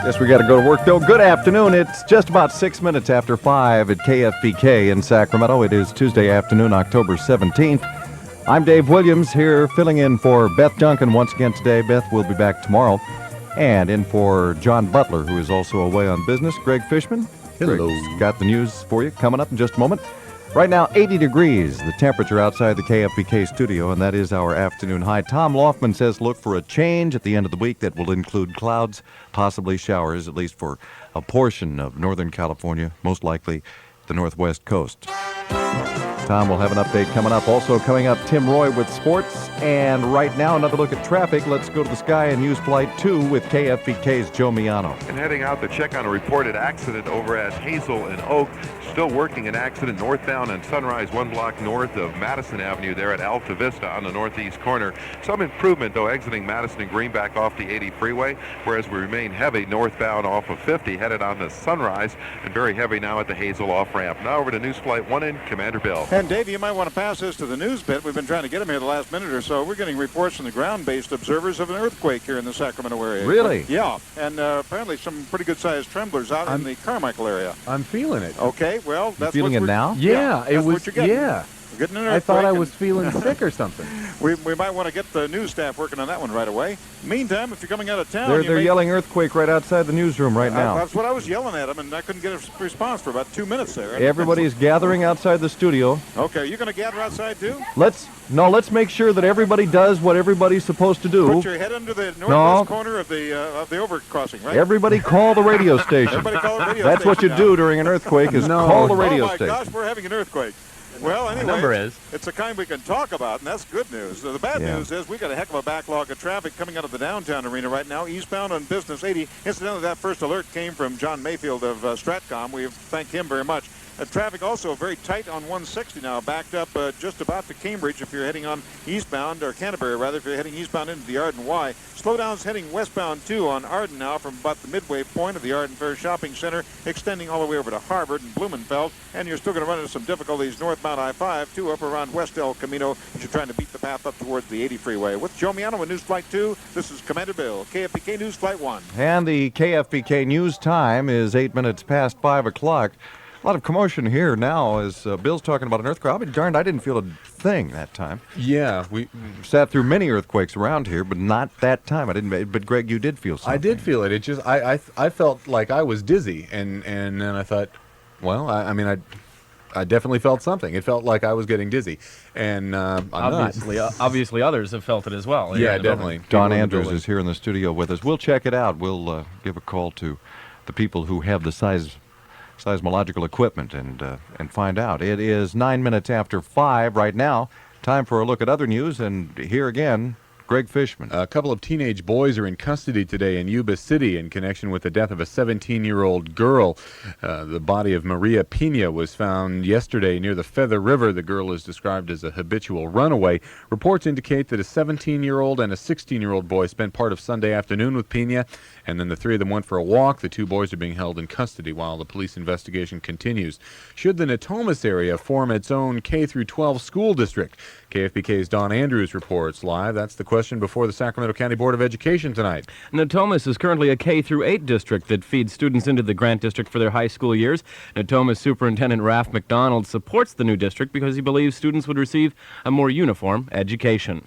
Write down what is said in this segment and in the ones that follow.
Guess we got to go to work, though. Good afternoon. It's just about 6 minutes after 5 at KFBK in Sacramento. It is Tuesday afternoon, October 17th. I'm Dave Williams here filling in for Beth Duncan once again today. Beth will be back tomorrow. And in for John Butler, who is also away on business. Greg Fishman. Hello. Greg's got the news for you coming up in just a moment. Right now, 80 degrees, the temperature outside the KFBK studio, and that is our afternoon high. Tom Loftman says look for a change at the end of the week that will include clouds, possibly showers, at least for a portion of Northern California, most likely the northwest coast. Tom will have an update coming up. Also coming up, Tim Roy with sports. And right now, another look at traffic. Let's go to the sky and use Flight 2 with KFBK's Joe Miano. And heading out to check on a reported accident over at Hazel and Oak. Still working an accident northbound on Sunrise, 1 block north of Madison Avenue there at Alta Vista on the northeast corner. Some improvement, though, exiting Madison and Greenback off the 80 freeway, whereas we remain heavy northbound off of 50, headed on to Sunrise, and very heavy now at the Hazel off-ramp. Now over to News Flight 1 in Commander Bill. And Dave, you might want to pass this to the news bit. We've been trying to get him here the last minute or so. We're getting reports from the ground-based observers of an earthquake here in the Sacramento area. Really? Yeah, and apparently some pretty good-sized tremblers out in the Carmichael area. I'm feeling it. Okay, well, that's feeling it now? Yeah, it that's was. what you're getting. Yeah, We're getting an earthquake. I thought I was feeling sick or something. We might want to get the news staff working on that one right away. Meantime, if you're coming out of town, They're yelling earthquake right outside the newsroom right now. That's what I was yelling at them, and I couldn't get a response for about 2 minutes there. Everybody's gathering outside the studio. Okay, you're going to gather outside too? Let's make sure that everybody does what everybody's supposed to do. Put your head under the northwest corner of the overcrossing, right? Everybody call the radio station. Everybody call the radio That's station what you now. do during an earthquake is call the radio Oh my station. gosh, we're having an earthquake. Well, anyway, the number is. It's a kind we can talk about, and that's good news. The bad news is we got a heck of a backlog of traffic coming out of the downtown arena right now, eastbound on Business 80. Incidentally, that first alert came from John Mayfield of Stratcom. We thank him very much. Traffic also very tight on 160 now, backed up just about to Cambridge if you're heading on eastbound, or Canterbury rather, if you're heading eastbound into the Arden Y. Slowdowns heading westbound too on Arden now from about the midway point of the Arden Fair Shopping Center, extending all the way over to Harvard and Blumenfeld. And you're still going to run into some difficulties northbound I-5 too, up around West El Camino as you're trying to beat the path up towards the 80 freeway. With Joe Miano with News Flight 2, this is Commander Bill, KFBK News Flight 1. And the KFBK news time is 8 minutes past 5 o'clock. A lot of commotion here now as Bill's talking about an earthquake. I'll be darned, I didn't feel a thing that time. Yeah, we Sat through many earthquakes around here, but not that time. I didn't. But Greg, you did feel something. I did feel it. It just I felt like I was dizzy, and then I thought, well, I definitely felt something. It felt like I was getting dizzy, and I'm Obviously, others have felt it as well. Yeah, definitely. Don Andrews is here in the studio with us. We'll check it out. We'll give a call to the people who have the seismological equipment and find out. It is 9 minutes after 5 right now. Time for a look at other news, and here again, Greg Fishman. A couple of teenage boys are in custody today in Yuba City in connection with the death of a 17-year-old girl. The body of Maria Pena was found yesterday near the Feather River. The girl is described as a habitual runaway. Reports indicate that a 17-year-old and a 16-year-old boy spent part of Sunday afternoon with Pena, and then the three of them went for a walk. The two boys are being held in custody while the police investigation continues. Should the Natomas area form its own K-12 school district? KFBK's Don Andrews reports live. That's the question before the Sacramento County Board of Education tonight. Natomas is currently a K-8 district that feeds students into the grant district for their high school years. Natomas Superintendent Raph McDonald supports the new district because he believes students would receive a more uniform education.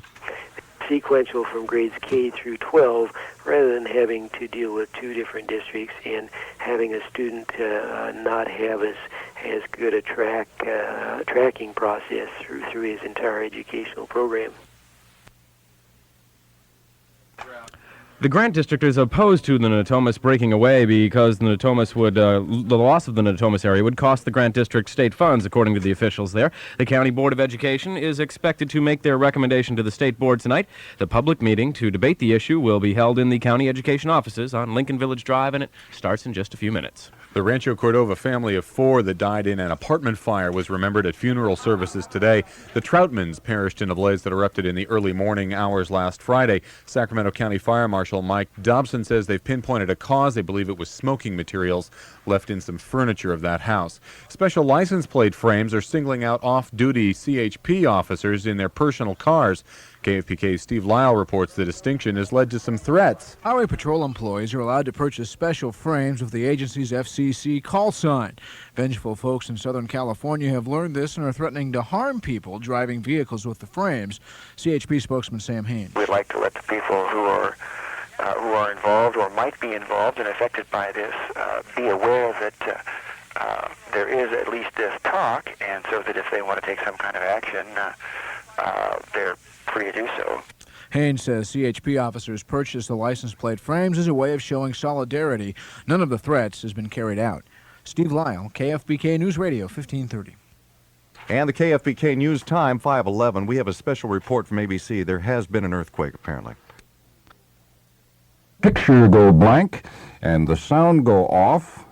Sequential from grades K through 12 rather than having to deal with two different districts and having a student not have as good a tracking process through his entire educational program. The grant district is opposed to the Natomas breaking away because the Natomas the loss of the Natomas area would cost the grant district state funds, according to the officials there. The County Board of Education is expected to make their recommendation to the state board tonight. The public meeting to debate the issue will be held in the county education offices on Lincoln Village Drive, and it starts in just a few minutes. The Rancho Cordova family of 4 that died in an apartment fire was remembered at funeral services today. The Troutmans perished in a blaze that erupted in the early morning hours last Friday. Sacramento County Fire Marshal official Mike Dobson says they've pinpointed a cause. They believe it was smoking materials left in some furniture of that house. Special license plate frames are singling out off-duty CHP officers in their personal cars. KFBK's Steve Lyle reports the distinction has led to some threats. Highway Patrol employees are allowed to purchase special frames with the agency's FCC call sign. Vengeful folks in Southern California have learned this and are threatening to harm people driving vehicles with the frames. CHP spokesman Sam Haynes. We'd like to let the people who are involved or might be involved and affected by this be aware that there is at least this talk, and so that if they want to take some kind of action, they're free to do so. Haynes says CHP officers purchased the license plate frames as a way of showing solidarity. None of the threats has been carried out. Steve Lyle, KFBK News Radio, 1530. And the KFBK News Time, 5:11. We have a special report from ABC. There has been an earthquake, apparently. Picture go blank and the sound go off.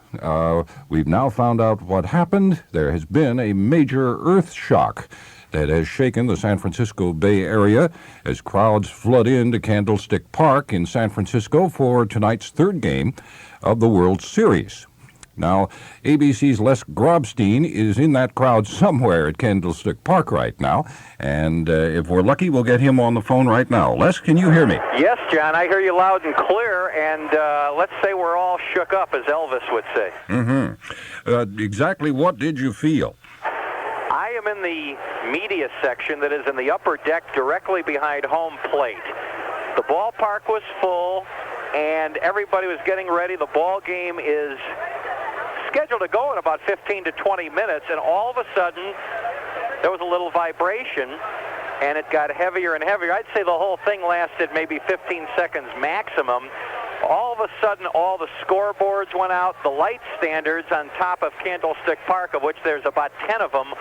We've now found out what happened. There has been a major earth shock that has shaken the San Francisco Bay Area as crowds flood into Candlestick Park in San Francisco for tonight's third game of the World Series. Now, ABC's Les Grobstein is in that crowd somewhere at Candlestick Park right now, and if we're lucky, we'll get him on the phone right now. Les, can you hear me? Yes, John, I hear you loud and clear, and let's say we're all shook up, as Elvis would say. Exactly what did you feel? I am in the media section that is in the upper deck directly behind home plate. The ballpark was full, and everybody was getting ready. The ball game is scheduled to go in about 15 to 20 minutes, and all of a sudden, there was a little vibration, and it got heavier and heavier. I'd say the whole thing lasted maybe 15 seconds maximum. All of a sudden, all the scoreboards went out. The light standards on top of Candlestick Park, of which there's about 10 of them,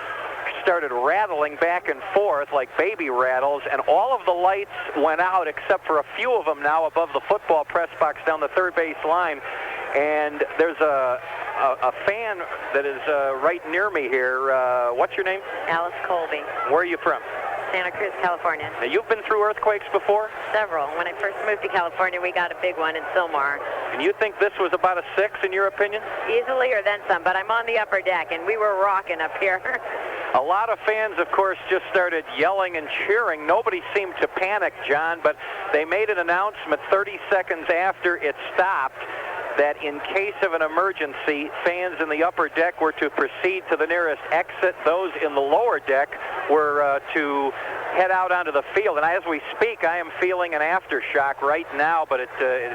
started rattling back and forth like baby rattles, and all of the lights went out except for a few of them now above the football press box down the third base line. And there's a fan that is right near me here. What's your name? Alice Colby. Where are you from? Santa Cruz, California. Now, you've been through earthquakes before? Several. When I first moved to California, we got a big one in Sylmar. And you think this was about a 6 in your opinion? Easily or then some, but I'm on the upper deck, and we were rocking up here. A lot of fans, of course, just started yelling and cheering. Nobody seemed to panic, John, but they made an announcement 30 seconds after it stopped that in case of an emergency, fans in the upper deck were to proceed to the nearest exit. Those in the lower deck were to head out onto the field. And as we speak, I am feeling an aftershock right now, but it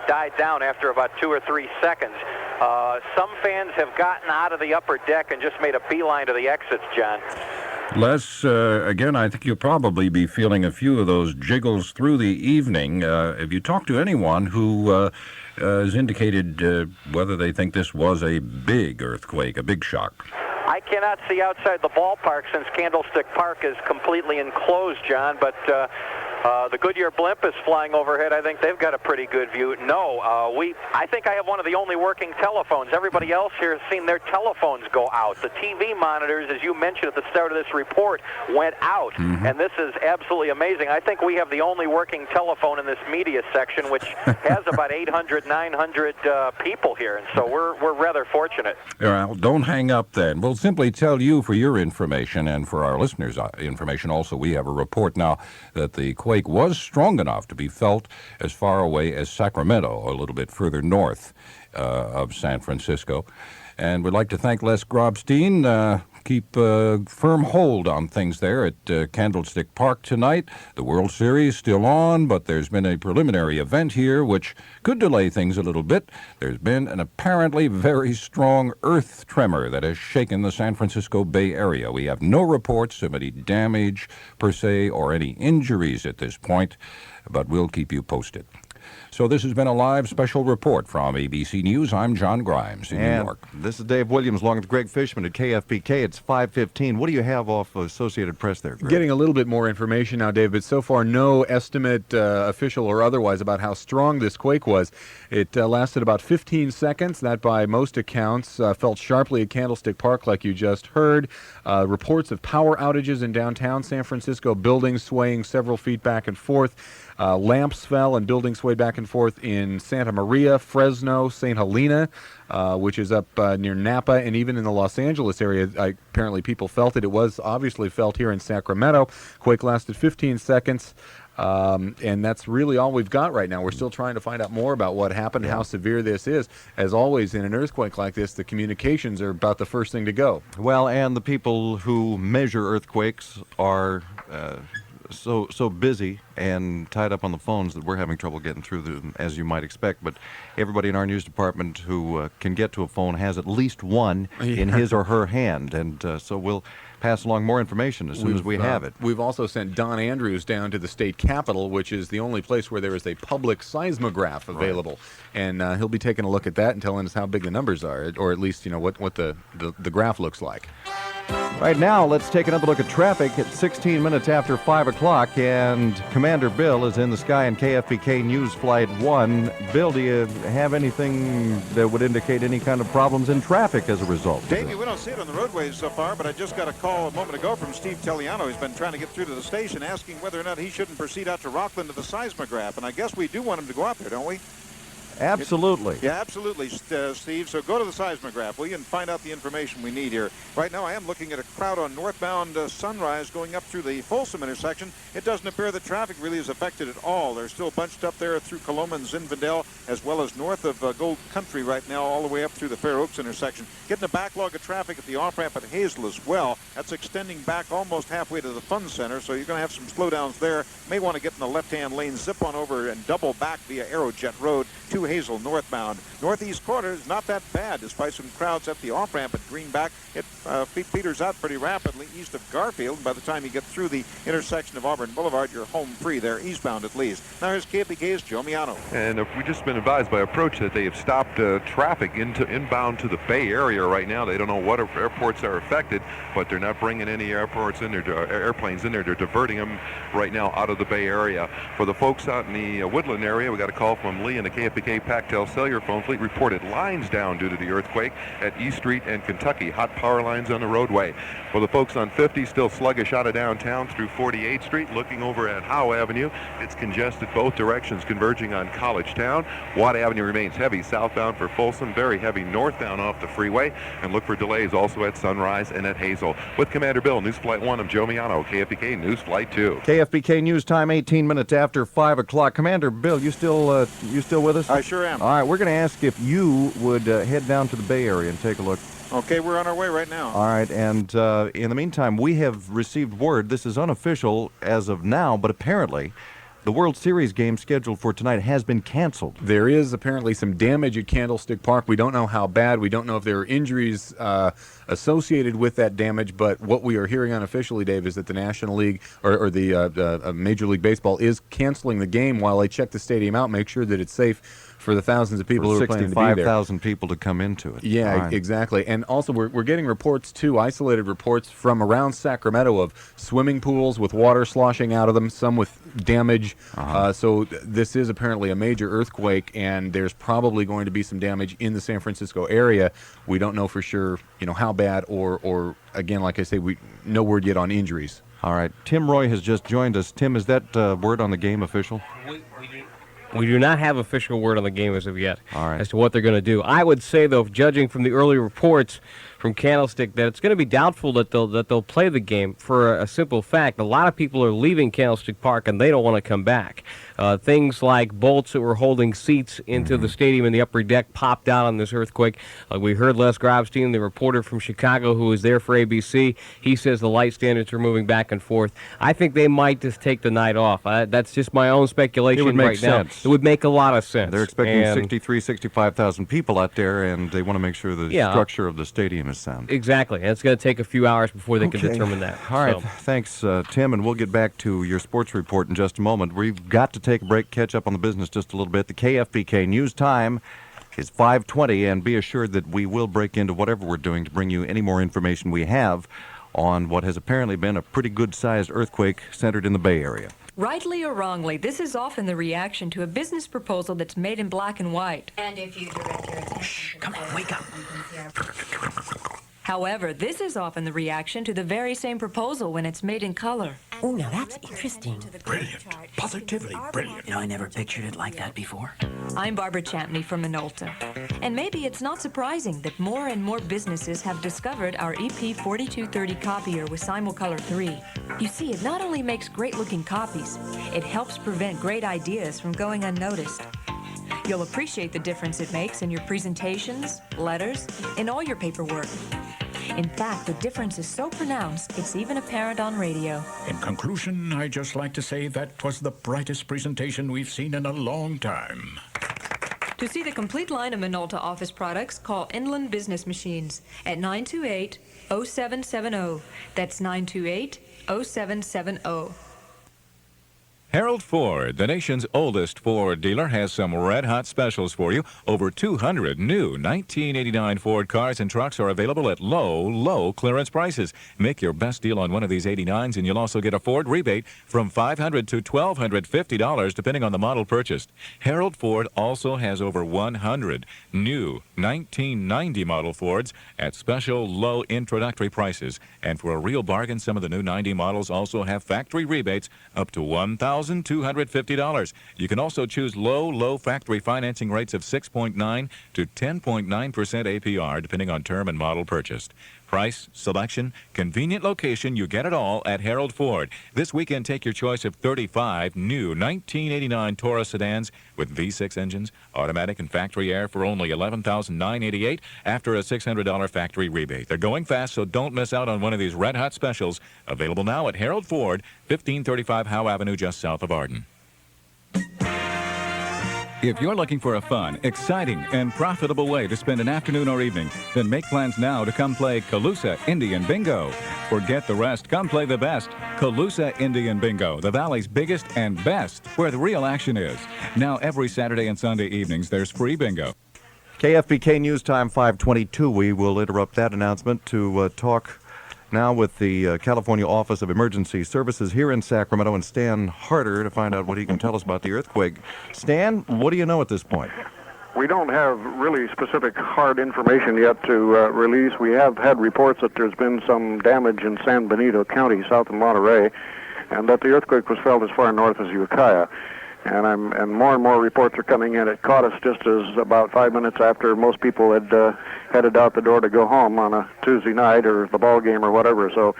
died down after about 2 or 3 seconds. Some fans have gotten out of the upper deck and just made a beeline to the exits, John. Les, again, I think you'll probably be feeling a few of those jiggles through the evening. Have you talked to anyone who has indicated whether they think this was a big earthquake, a big shock? I cannot see outside the ballpark since Candlestick Park is completely enclosed, John, but the Goodyear blimp is flying overhead. I think they've got a pretty good view. No, I think I have one of the only working telephones. Everybody else here has seen their telephones go out. The TV monitors, as you mentioned at the start of this report, went out, and this is absolutely amazing. I think we have the only working telephone in this media section, which has about 800, 900 people here, and so we're rather fortunate. Well, don't hang up then. We'll simply tell you for your information and for our listeners' information also, we have a report now that the quake was strong enough to be felt as far away as Sacramento, a little bit further north of San Francisco. And we'd like to thank Les Grobstein. Keep a firm hold on things there at Candlestick Park tonight. The World Series still on, but there's been a preliminary event here which could delay things a little bit. There's been an apparently very strong earth tremor that has shaken the San Francisco Bay Area. We have no reports of any damage per se or any injuries at this point, but we'll keep you posted. So this has been a live special report from ABC News. I'm John Grimes in New York. This is Dave Williams along with Greg Fishman at KFBK. It's 5:15. What do you have off Associated Press there, Greg? Getting a little bit more information now, Dave, but so far no estimate, official or otherwise, about how strong this quake was. It lasted about 15 seconds. That, by most accounts, felt sharply at Candlestick Park, like you just heard. Reports of power outages in downtown San Francisco, buildings swaying several feet back and forth. Lamps fell and buildings swayed back and forth in Santa Maria, Fresno, St. Helena, which is up near Napa, and even in the Los Angeles area. Apparently people felt it. It was obviously felt here in Sacramento. Quake lasted 15 seconds. And that's really all we've got right now. We're still trying to find out more about what happened, how severe this is. As always, in an earthquake like this, the communications are about the first thing to go. Well, and the people who measure earthquakes are so busy and tied up on the phones that we're having trouble getting through them, as you might expect. But everybody in our news department who can get to a phone has at least one in his or her hand, and so we'll pass along more information as soon as we have it. We've also sent Don Andrews down to the state capitol, which is the only place where there is a public seismograph available. Right. And he'll be taking a look at that and telling us how big the numbers are, or at least, what the graph looks like. Right now, let's take another look at traffic at 16 minutes after 5 o'clock, and Commander Bill is in the sky in KFBK News Flight 1. Bill, do you have anything that would indicate any kind of problems in traffic as a result? Davey, we don't see it on the roadways so far, but I just got a call a moment ago from Steve Telliano. He's been trying to get through to the station asking whether or not he shouldn't proceed out to Rockland to the seismograph, and I guess we do want him to go out there, don't we? Absolutely. Yeah, absolutely, Steve. So go to the seismograph, will you, and find out the information we need here. Right now, I am looking at a crowd on northbound Sunrise going up through the Folsom intersection. It doesn't appear that traffic really is affected at all. They're still bunched up there through Coloma and Zinfandel, as well as north of Gold Country right now, all the way up through the Fair Oaks intersection. Getting a backlog of traffic at the off-ramp at Hazel as well. That's extending back almost halfway to the Fun Center, so you're going to have some slowdowns there. May want to get in the left-hand lane, zip on over, and double back via Aerojet Road to Hazel northbound. Northeast corner is not that bad, despite some crowds at the off-ramp at Greenback. It peters out pretty rapidly east of Garfield. By the time you get through the intersection of Auburn Boulevard, you're home free there, eastbound at least. Now here's KFBK's Joe Miano. And we've just been advised by Approach that they have stopped traffic inbound to the Bay Area right now. They don't know what airports are affected, but they're not bringing any airports in there, airplanes in there. They're diverting them right now out of the Bay Area. For the folks out in the Woodland area, we got a call from Lee in the KFBK Pactel cellular phone fleet. Reported lines down due to the earthquake at East Street and Kentucky. Hot power lines on the roadway. For the folks on 50, still sluggish out of downtown through 48th Street. Looking over at Howe Avenue, it's congested both directions, converging on College Town. Watt Avenue remains heavy southbound for Folsom, very heavy northbound off the freeway, and look for delays also at Sunrise and at Hazel. With Commander Bill, News Flight 1, I'm Joe Miano, KFBK News Flight 2. KFBK News time, 18 minutes after 5 o'clock. Commander Bill, you still with us? I sure am. All right, we're going to ask if you would head down to the Bay Area and take a look. Okay, we're on our way right now. All right, and in the meantime, we have received word, this is unofficial as of now, but apparently the World Series game scheduled for tonight has been canceled. There is apparently some damage at Candlestick Park. We don't know how bad. We don't know if there are injuries associated with that damage, but what we are hearing unofficially, Dave, is that the National League or the Major League Baseball is canceling the game while they check the stadium out, make sure that it's safe for the thousands of people who are planning to be there. 65,000 people to come into it. Yeah, right. Exactly. And also we're getting reports, too, isolated reports from around Sacramento of swimming pools with water sloshing out of them, some with damage. So this is apparently a major earthquake, and there's probably going to be some damage in the San Francisco area. We don't know for sure, how bad or again, like I say, no word yet on injuries. All right. Tim Roy has just joined us. Tim, is that word on the game official? We do not have official word on the game as of yet. All right. As to what they're going to do. I would say, though, judging from the early reports from Candlestick, that it's going to be doubtful that they'll play the game for a simple fact. A lot of people are leaving Candlestick Park and they don't want to come back. Things like bolts that were holding seats into the stadium in the upper deck popped out on this earthquake. We heard Les Grobstein, the reporter from Chicago who was there for ABC. He says the light standards are moving back and forth. I think they might just take the night off. That's just my own speculation. It would make right sense. Now. It would make a lot of sense. They're expecting 65,000 people out there, and they want to make sure the structure of the stadium is sound. Exactly. And it's going to take a few hours before they can determine that. All right. Thanks, Tim, and we'll get back to your sports report in just a moment. We've got to take a break, catch up on the business just a little bit. The KFBK News time is 5:20, and be assured that we will break into whatever we're doing to bring you any more information we have on what has apparently been a pretty good-sized earthquake centered in the Bay Area. Rightly or wrongly, this is often the reaction to a business proposal that's made in black and white. And if you direct your attention... Shh, come on, wake up. However, this is often the reaction to the very same proposal when it's made in color. Oh, now that's interesting. Brilliant. Positively brilliant. No, I never pictured it like that before. I'm Barbara Champney from Minolta. And maybe it's not surprising that more and more businesses have discovered our EP 4230 copier with Simulcolor 3. You see, it not only makes great-looking copies, it helps prevent great ideas from going unnoticed. You'll appreciate the difference it makes in your presentations, letters, in all your paperwork. In fact, the difference is so pronounced, it's even apparent on radio. In conclusion, I'd just like to say that was the brightest presentation we've seen in a long time. To see the complete line of Minolta office products, call Inland Business Machines at 928-0770. That's 928-0770. Harold Ford, the nation's oldest Ford dealer, has some red-hot specials for you. Over 200 new 1989 Ford cars and trucks are available at low clearance prices. Make your best deal on one of these 89s, and you'll also get a Ford rebate from $500 to $1,250, depending on the model purchased. Harold Ford also has over 100 new 1990 model Fords at special low introductory prices. And for a real bargain, some of the new 90 models also have factory rebates up to $1,250. You can also choose low factory financing rates of 6.9 to 10.9% APR, depending on term and model purchased. Price, selection, convenient location, you get it all at Harold Ford. This weekend, take your choice of 35 new 1989 Taurus sedans with V6 engines, automatic and factory air for only $11,988 after a $600 factory rebate. They're going fast, so don't miss out on one of these red-hot specials. Available now at Harold Ford, 1535 Howe Avenue, just south of Arden. If you're looking for a fun, exciting, and profitable way to spend an afternoon or evening, then make plans now to come play Colusa Indian Bingo. Forget the rest, come play the best. Colusa Indian Bingo, the Valley's biggest and best, where the real action is. Now every Saturday and Sunday evenings, there's free bingo. KFBK News Time 522. We will interrupt that announcement to talk now with the California Office of Emergency Services here in Sacramento, and Stan Harder, to find out what he can tell us about the earthquake. Stan, what do you know at this point? We don't have really specific hard information yet to release. We have had reports that there's been some damage in San Benito County, south of Monterey, and that the earthquake was felt as far north as Ukiah. And more and more reports are coming in. It caught us just as about 5 minutes after most people had headed out the door to go home on a Tuesday night or the ball game or whatever. So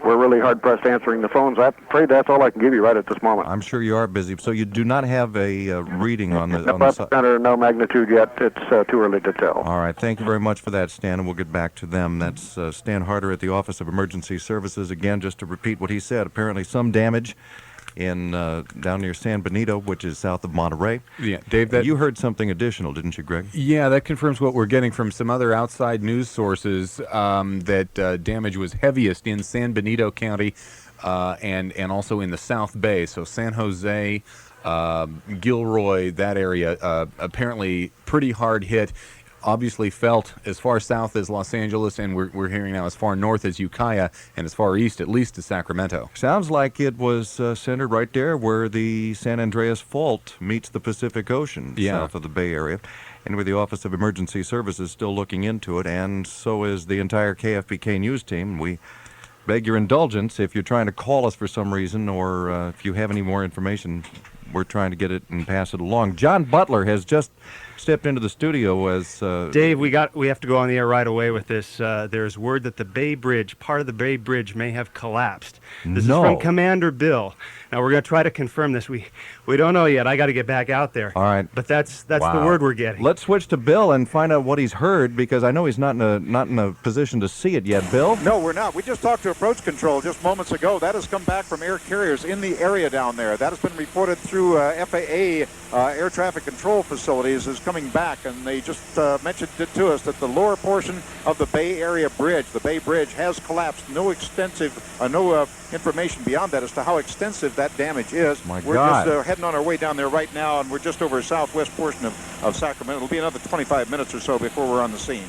we're really hard-pressed answering the phones. I'm afraid that's all I can give you right at this moment. I'm sure you are busy. So you do not have a reading on the... No epicenter, no magnitude yet. It's too early to tell. All right. Thank you very much for that, Stan, and we'll get back to them. That's Stan Harder at the Office of Emergency Services. Again, just to repeat what he said, apparently some damage in down near San Benito, which is south of Monterey. Yeah, Dave, you heard something additional, didn't you, Greg? Yeah, that confirms what we're getting from some other outside news sources, that damage was heaviest in San Benito County and also in the South Bay. So San Jose, Gilroy, that area, apparently pretty hard hit. Obviously felt as far south as Los Angeles, and we're hearing now as far north as Ukiah, and as far east at least as Sacramento. Sounds like it was centered right there where the San Andreas Fault meets the Pacific Ocean, south of the Bay Area. And with the Office of Emergency Services still looking into it, and so is the entire KFBK News team. We beg your indulgence if you're trying to call us for some reason, or if you have any more information, we're trying to get it and pass it along. John Butler has just stepped into the studio as... Dave, we have to go on the air right away with this. There's word that the Bay Bridge, part of the Bay Bridge, may have collapsed. This is from Commander Bill. Now, we're going to try to confirm this. We don't know yet. I got to get back out there. All right. But that's the word we're getting. Let's switch to Bill and find out what he's heard, because I know he's not in a position to see it yet. Bill? No, we're not. We just talked to approach control just moments ago. That has come back from air carriers in the area down there. That has been reported through FAA air traffic control facilities is coming back, and they just mentioned it to us that the lower portion of the Bay Area Bridge, the Bay Bridge, has collapsed. No information beyond that as to how extensive that damage is. We're just heading on our way down there right now, and we're just over the southwest portion of Sacramento. It'll be another 25 minutes or so before we're on the scene.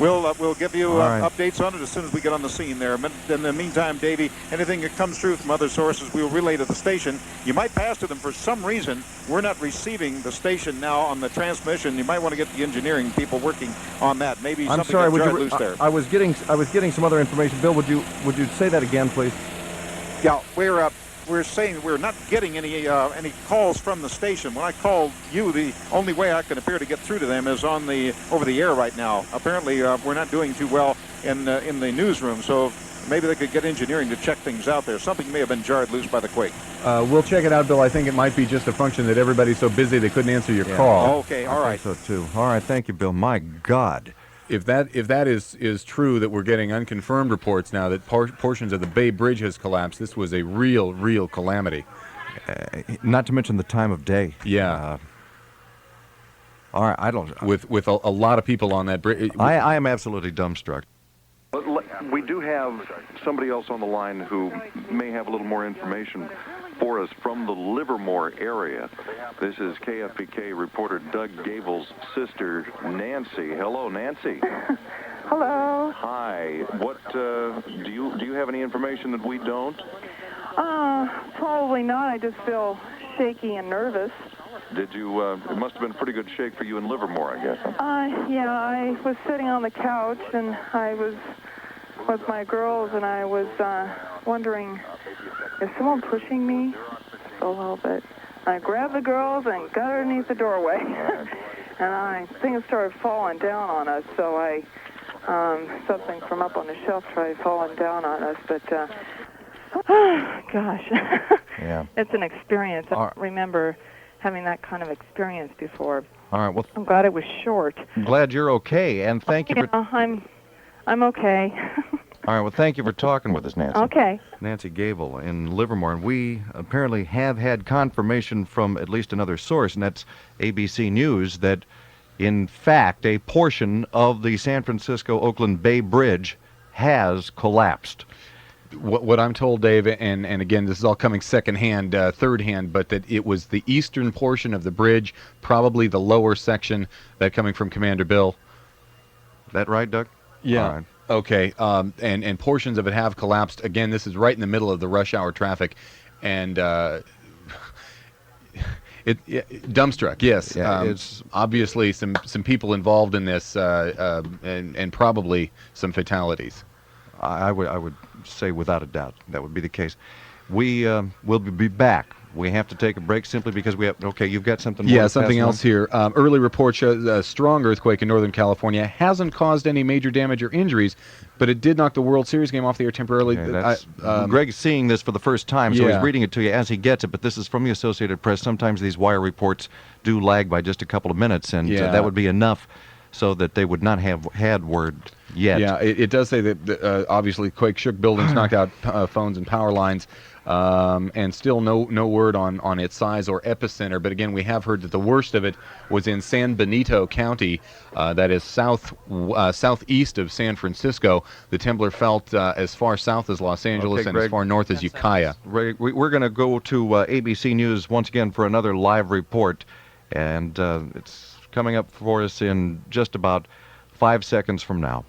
We'll give you updates on it as soon as we get on the scene there. In the meantime, Davey, anything that comes through from other sources, we'll relay to the station. You might pass to them. For some reason, we're not receiving the station now on the transmission. You might want to get the engineering people working on that. Maybe I'm something sorry, got loose there. I was getting some other information. Bill, would you say that again, please? Yeah, we're saying we're not getting any calls from the station. When I called you, the only way I can appear to get through to them is on the over the air right now. Apparently, we're not doing too well in the newsroom, so maybe they could get engineering to check things out there. Something may have been jarred loose by the quake. We'll check it out, Bill. I think it might be just a function that everybody's so busy they couldn't answer your call. Okay, all right. I think so too. All right, thank you, Bill. My God. If that is true, that we're getting unconfirmed reports now that portions of the Bay Bridge has collapsed, this was a real calamity. Not to mention the time of day. Yeah. All right, I don't. With a lot of people on that bridge. I am absolutely dumbstruck. We do have somebody else on the line who may have a little more information for us from the Livermore area. This is KFBK reporter Doug Gable's sister, Nancy. Hello, Nancy. Hello. Hi. What do you have any information that we don't? Probably not. I just feel shaky and nervous. Did you? It must have been a pretty good shake for you in Livermore, I guess. Yeah. I was sitting on the couch and I was with my girls, and I was wondering, is someone pushing me a little bit? I grabbed the girls and got underneath the doorway, and things started falling down on us. So something from up on the shelf tried falling down on us, but gosh, yeah, it's an experience. I don't remember having that kind of experience before. All right, well, I'm glad it was short. I'm glad you're okay, and thank you for... I'm okay. All right, well, thank you for talking with us, Nancy. Okay. Nancy Gable in Livermore, and we apparently have had confirmation from at least another source, and that's ABC News, that in fact a portion of the San Francisco-Oakland Bay Bridge has collapsed. What I'm told, Dave, and again, this is all coming secondhand, thirdhand, but that it was the eastern portion of the bridge, probably the lower section, that coming from Commander Bill. That right, Doug? Yeah. All right. Okay. And portions of it have collapsed. Again, this is right in the middle of the rush hour traffic, and dumbstruck. Yes. Yeah, it's obviously some people involved in this, and probably some fatalities. I would say without a doubt that would be the case. We will be back. We have to take a break simply because we have... Okay, you've got something more? Yeah, something else here. Early report shows a strong earthquake in Northern California hasn't caused any major damage or injuries, but it did knock the World Series game off the air temporarily. Yeah, Greg's seeing this for the first time, so he's reading it to you as he gets it, but this is from the Associated Press. Sometimes these wire reports do lag by just a couple of minutes, and that would be enough so that they would not have had word yet. Yeah, it does say that obviously quake shook buildings, knocked out phones and power lines, and still no word on its size or epicenter. But again, we have heard that the worst of it was in San Benito County, that is southeast of San Francisco. The tremor felt as far south as Los Angeles and Greg, as far north as Ukiah. We're going to go to ABC News once again for another live report, and it's coming up for us in just about 5 seconds from now.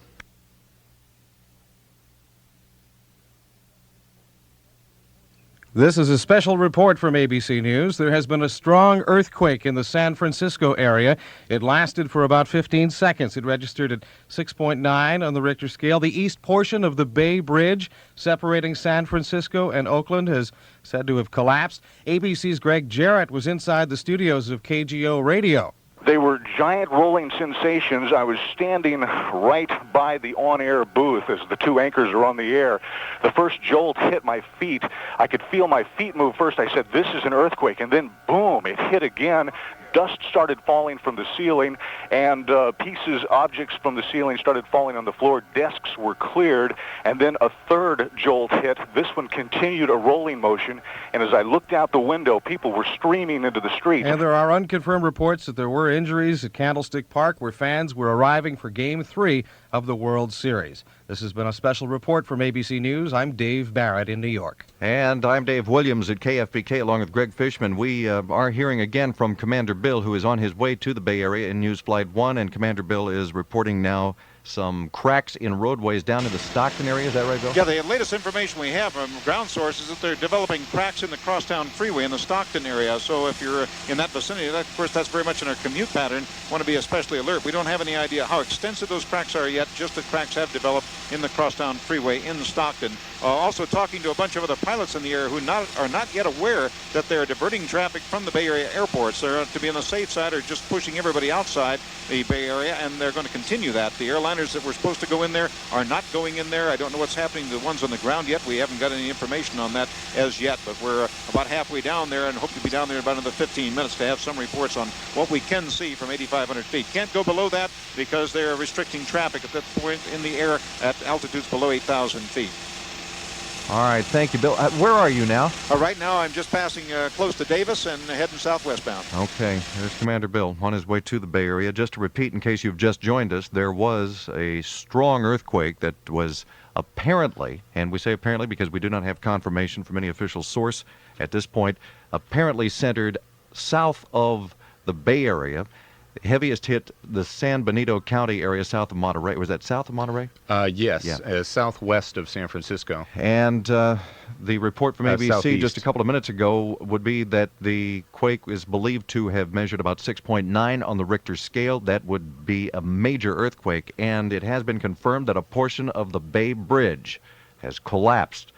This is a special report from ABC News. There has been a strong earthquake in the San Francisco area. It lasted for about 15 seconds. It registered at 6.9 on the Richter scale. The east portion of the Bay Bridge separating San Francisco and Oakland is said to have collapsed. ABC's Greg Jarrett was inside the studios of KGO Radio. They were giant rolling sensations. I was standing right by the on-air booth as the two anchors are on the air. The first jolt hit my feet. I could feel my feet move first. I said, this is an earthquake. And then, boom, it hit again. Dust started falling from the ceiling, and objects from the ceiling started falling on the floor. Desks were cleared, and then a third jolt hit. This one continued a rolling motion, and as I looked out the window, people were streaming into the street. And there are unconfirmed reports that there were injuries at Candlestick Park, where fans were arriving for Game 3 of the World Series. This has been a special report from ABC News. I'm Dave Barrett in New York. And I'm Dave Williams at KFBK along with Greg Fishman. We are hearing again from Commander Bill, who is on his way to the Bay Area in News Flight 1, and Commander Bill is reporting now some cracks in roadways down in the Stockton area. Is that right, Bill? Yeah, the latest information we have from ground sources is that they're developing cracks in the crosstown freeway in the Stockton area. So if you're in that vicinity, of course, that's very much in our commute pattern. Want to be especially alert. We don't have any idea how extensive those cracks are yet, just that cracks have developed in the crosstown freeway in Stockton. Also talking to a bunch of other pilots in the area who are not yet aware that they're diverting traffic from the Bay Area airports. They're to be on the safe side or just pushing everybody outside the Bay Area, and they're going to continue that. The airliners that were supposed to go in there are not going in there. I don't know what's happening to the ones on the ground yet. We haven't got any information on that as yet, but we're about halfway down there and hope to be down there in about another 15 minutes to have some reports on what we can see from 8,500 feet. Can't go below that because they're restricting traffic at that point in the air at altitudes below 8,000 feet. All right, thank you, Bill. Where are you now? Right now, I'm just passing close to Davis and heading southwestbound. Okay, there's Commander Bill on his way to the Bay Area. Just to repeat, in case you've just joined us, there was a strong earthquake that was apparently, and we say apparently because we do not have confirmation from any official source at this point, apparently centered south of the Bay Area. Heaviest hit the San Benito County area south of Monterey. Was that south of Monterey? Yes, Yeah. Southwest of San Francisco. And the report from ABC southeast. just a couple of minutes ago would be that the quake is believed to have measured about 6.9 on the Richter scale. That would be a major earthquake, and it has been confirmed that a portion of the Bay Bridge has collapsed.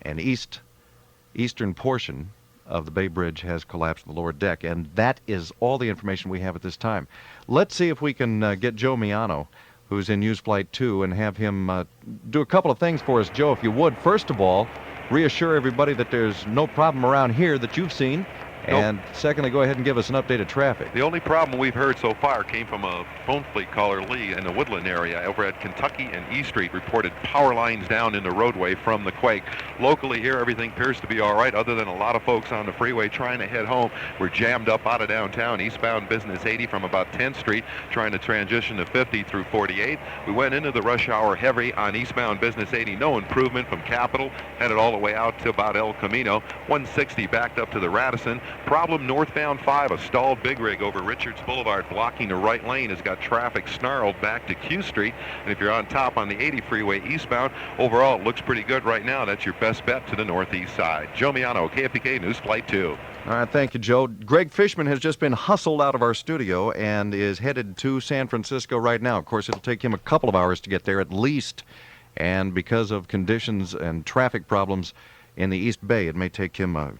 An eastern portion of the Bay Bridge has collapsed on the lower deck, and that is all the information we have at this time. Let's see if we can get Joe Miano, who's in News Flight 2, and have him do a couple of things for us. Joe, if you would, first of all, reassure everybody that there's no problem around here that you've seen. Nope. And secondly, go ahead and give us an update of traffic. The only problem we've heard so far came from a phone fleet caller, Lee, in the Woodland area over at Kentucky and E Street, reported power lines down in the roadway from the quake. Locally here, everything appears to be all right, other than a lot of folks on the freeway trying to head home. We're jammed up out of downtown, eastbound Business 80 from about 10th Street, trying to transition to 50 through 48. We went into the rush hour heavy on eastbound Business 80. No improvement from Capitol, headed all the way out to about El Camino. 160 backed up to the Radisson. Problem northbound 5, a stalled big rig over Richards Boulevard blocking the right lane has got traffic snarled back to Q Street. And if you're on top on the 80 freeway eastbound, overall it looks pretty good right now. That's your best bet to the northeast side. Joe Miano, KFBK News Flight 2. All right, thank you, Joe. Greg Fishman has just been hustled out of our studio and is headed to San Francisco right now. Of course, it'll take him a couple of hours to get there at least, and because of conditions and traffic problems in the East Bay, it may take him a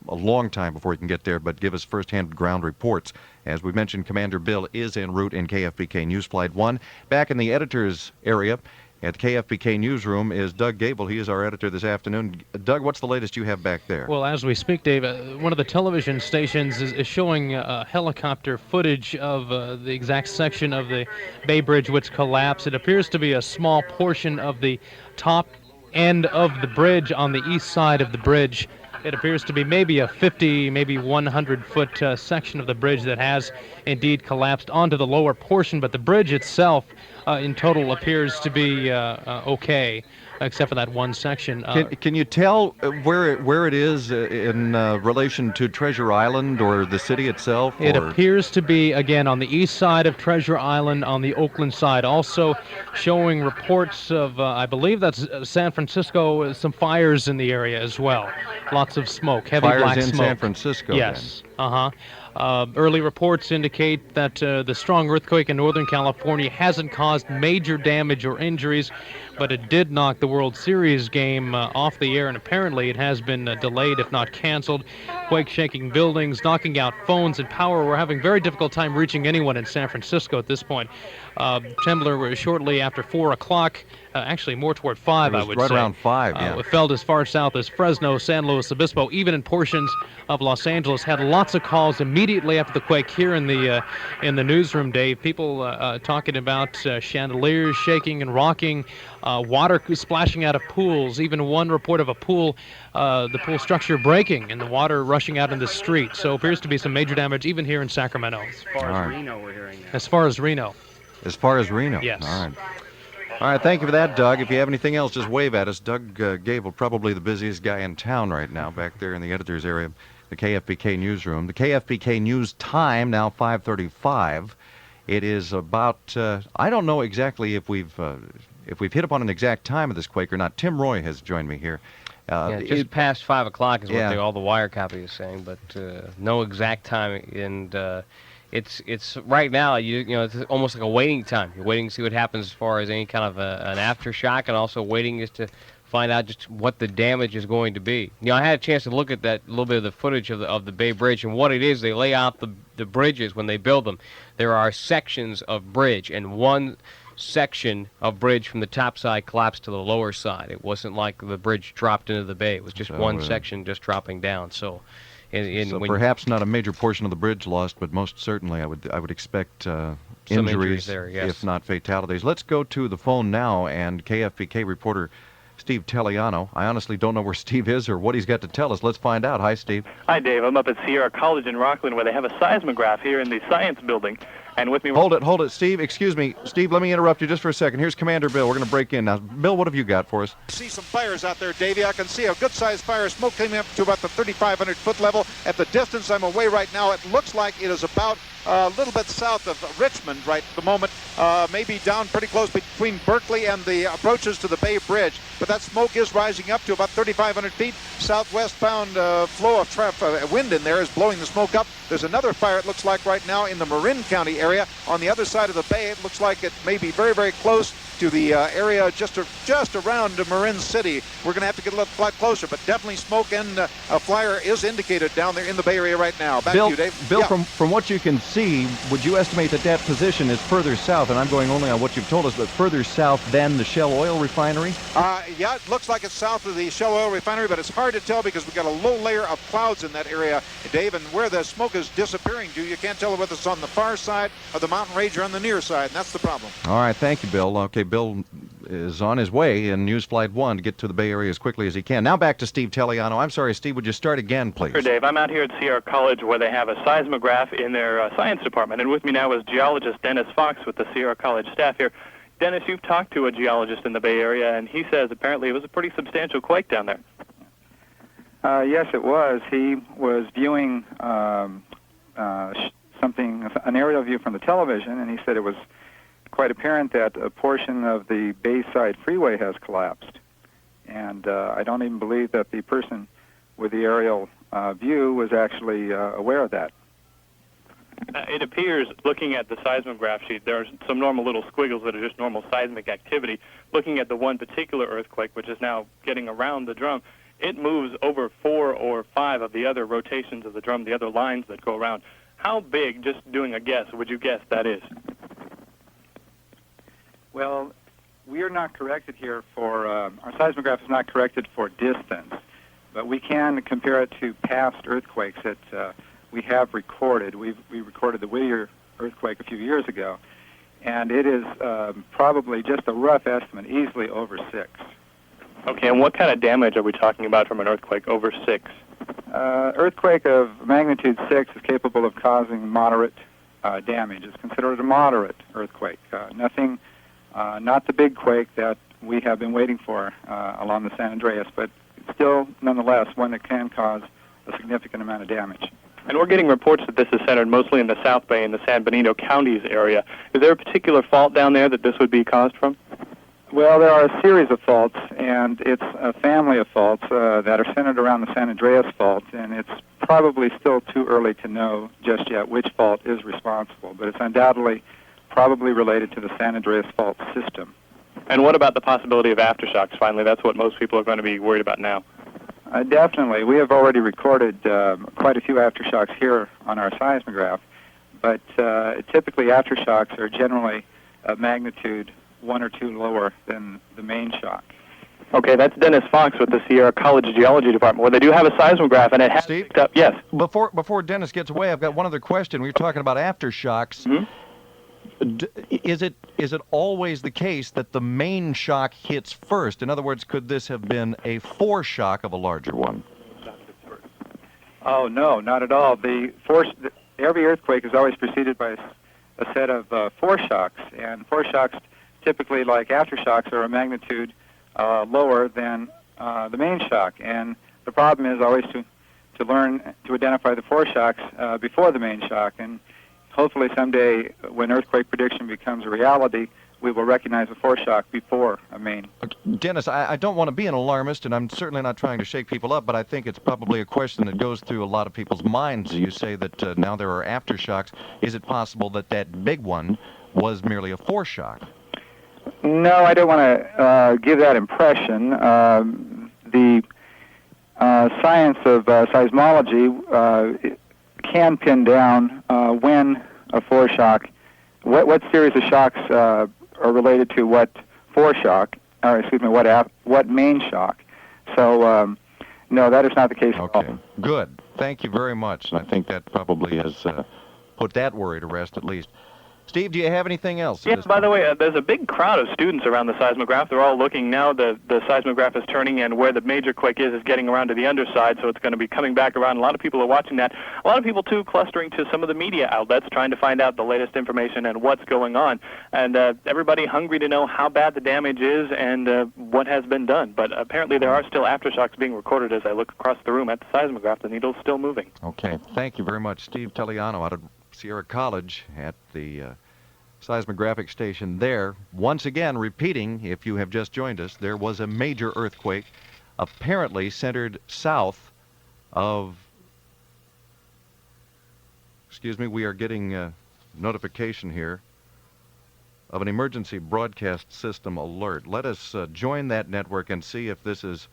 long time before he can get there, but give us first-hand ground reports. As we mentioned, Commander Bill is en route in KFBK News Flight 1. Back in the editor's area at KFBK Newsroom is Doug Gable. He is our editor this afternoon. Doug, what's the latest you have back there? Well, as we speak, Dave, one of the television stations is showing helicopter footage of the exact section of the Bay Bridge which collapsed. It appears to be a small portion of the top end of the bridge on the east side of the bridge. It appears to be maybe a 50, maybe 100-foot section of the bridge that has indeed collapsed onto the lower portion, but the bridge itself in total appears to be okay, except for that one section. Can you tell where it is in relation to Treasure Island or the city itself? It appears to be, again, on the east side of Treasure Island, on the Oakland side. Also showing reports of, I believe that's San Francisco, some fires in the area as well. Lots of smoke, heavy fires black in smoke. San Francisco. Yes. Early reports indicate that the strong earthquake in Northern California hasn't caused major damage or injuries, but it did knock the World Series game off the air, and apparently it has been delayed, if not canceled. Quake shaking buildings, knocking out phones and power. We're having a very difficult time reaching anyone in San Francisco at this point. Trembler shortly after 4 o'clock, actually more toward 5, I would say. Right around 5, yeah. It felt as far south as Fresno, San Luis Obispo, even in portions of Los Angeles. Had lots of calls immediately after the quake here in the newsroom, Dave. People talking about chandeliers shaking and rocking, water splashing out of pools, even one report of a pool, the pool structure breaking and the water rushing out in the street. So appears to be some major damage even here in Sacramento. As far as Reno, we're hearing that. As far as Reno. As far as Reno? Yes. All right. All right, thank you for that, Doug. If you have anything else, just wave at us. Doug Gable, probably the busiest guy in town right now, back there in the editor's area, the KFBK newsroom. The KFBK News time, now 5:35. It is about, I don't know exactly if we've hit upon an exact time of this quake or not. Tim Roy has joined me here. Just past 5 o'clock is what Yeah. all the wire copy is saying, but no exact time. And it's right now. You know, it's almost like a waiting time. You're waiting to see what happens as far as any kind of an aftershock, and also waiting just to find out just what the damage is going to be. You know, I had a chance to look at that little bit of the footage of the Bay Bridge, and what it is, they lay out the bridges when they build them. There are sections of bridge, and one section of bridge from the top side collapsed to the lower side. It wasn't like the bridge dropped into the bay. It was just one section just dropping down. So, so perhaps not a major portion of the bridge lost, but most certainly I would expect injuries there, yes. if not fatalities. Let's go to the phone now, and KFBK reporter Steve Telliano. I honestly don't know where Steve is or what he's got to tell us. Let's find out. Hi, Steve. Hi, Dave. I'm up at Sierra College in Rockland where they have a seismograph here in the science building. And with me... Hold it, Steve. Excuse me. Steve, let me interrupt you just for a second. Here's Commander Bill. We're going to break in now. Bill, what have you got for us? See some fires out there, Davey. I can see a good-sized fire. Smoke coming up to about the 3,500-foot level. At the distance I'm away right now, it looks like it is about a little bit south of Richmond right at the moment, maybe down pretty close between Berkeley and the approaches to the Bay Bridge. But that smoke is rising up to about 3,500 feet. Southwestbound flow of wind in there is blowing the smoke up. There's another fire, it looks like right now, in the Marin County area. On the other side of the bay, it looks like it may be very, very close to the area just around Marin City. We're going to have to get a little closer, but definitely smoke and a flyer is indicated down there in the Bay Area right now. Back Bill, to you, Dave. Bill, Yeah. from what you can see, would you estimate that position is further south, and I'm going only on what you've told us, but further south than the Shell Oil Refinery? Yeah, it looks like it's south of the Shell Oil Refinery, but it's hard to tell because we've got a low layer of clouds in that area, Dave, and where the smoke is disappearing to, you can't tell whether it's on the far side of the mountain range or on the near side, and that's the problem. All right, thank you, Bill. Okay, Bill is on his way in News Flight 1 to get to the Bay Area as quickly as he can. Now back to Steve Telliano. I'm sorry, Steve, would you start again, please? Sure, Dave. I'm out here at Sierra College where they have a seismograph in their science department. And with me now is geologist Dennis Fox with the Sierra College staff here. Dennis, you've talked to a geologist in the Bay Area, and he says apparently it was a pretty substantial quake down there. Yes, it was. He was viewing an aerial view from the television, and he said it was quite apparent that a portion of the Bayside Freeway has collapsed. And I don't even believe that the person with the aerial view was actually aware of that. It appears, looking at the seismograph sheet, there are some normal little squiggles that are just normal seismic activity. Looking at the one particular earthquake, which is now getting around the drum, it moves over 4 or 5 of the other rotations of the drum, the other lines that go around. How big, just doing a guess, would you guess that is? Well, we are not corrected here for, our seismograph is not corrected for distance, but we can compare it to past earthquakes that we have recorded. We recorded the Whittier earthquake a few years ago, and it is probably just a rough estimate, easily over 6. Okay, and what kind of damage are we talking about from an earthquake over 6? Earthquake of magnitude 6 is capable of causing moderate damage. It's considered a moderate earthquake. Nothing, not the big quake that we have been waiting for along the San Andreas, but still, nonetheless, one that can cause a significant amount of damage. And we're getting reports that this is centered mostly in the South Bay and the San Benito counties area. Is there a particular fault down there that this would be caused from? Well, there are a series of faults, and it's a family of faults that are centered around the San Andreas fault, and it's probably still too early to know just yet which fault is responsible, but it's undoubtedly probably related to the San Andreas fault system. And what about the possibility of aftershocks? Finally, that's what most people are going to be worried about now. Definitely. We have already recorded quite a few aftershocks here on our seismograph, but typically aftershocks are generally a magnitude 1 or 2 lower than the main shock. Okay, that's Dennis Fox with the Sierra College Geology Department, where they do have a seismograph, and it has picked up. Yes. Before Dennis gets away, I've got one other question. We were talking about aftershocks. Mm-hmm. Is it always the case that the main shock hits first? In other words, could this have been a foreshock of a larger one? Oh, no, not at all. Every earthquake is always preceded by a set of foreshocks, and foreshocks, typically like aftershocks, are a magnitude lower than the main shock. And the problem is always to learn to identify the foreshocks before the main shock. And hopefully someday when earthquake prediction becomes a reality, we will recognize a foreshock before a main. Dennis, I don't want to be an alarmist, and I'm certainly not trying to shake people up, but I think it's probably a question that goes through a lot of people's minds. You say that now there are aftershocks. Is it possible that that big one was merely a foreshock? No, I don't want to give that impression. The science of seismology can pin down when a foreshock, what series of shocks are related to what foreshock, or excuse me, what main shock. So, no, that is not the case at all. Okay, good. Thank you very much. I think that probably has put that worry to rest at least. Steve, do you have anything else? Yeah, by the way, there's a big crowd of students around the seismograph. They're all looking now. The seismograph is turning, and where the major quake is getting around to the underside, so it's going to be coming back around. A lot of people are watching that. A lot of people, too, clustering to some of the media outlets, trying to find out the latest information and what's going on. And everybody hungry to know how bad the damage is and what has been done. But apparently there are still aftershocks being recorded as I look across the room at the seismograph. The needle's still moving. Okay, thank you very much. Steve Telliano out of Sierra College at the seismographic station there. Once again, repeating, if you have just joined us, there was a major earthquake apparently centered south of, excuse me, we are getting a notification here of an emergency broadcast system alert. Let us join that network and see if this is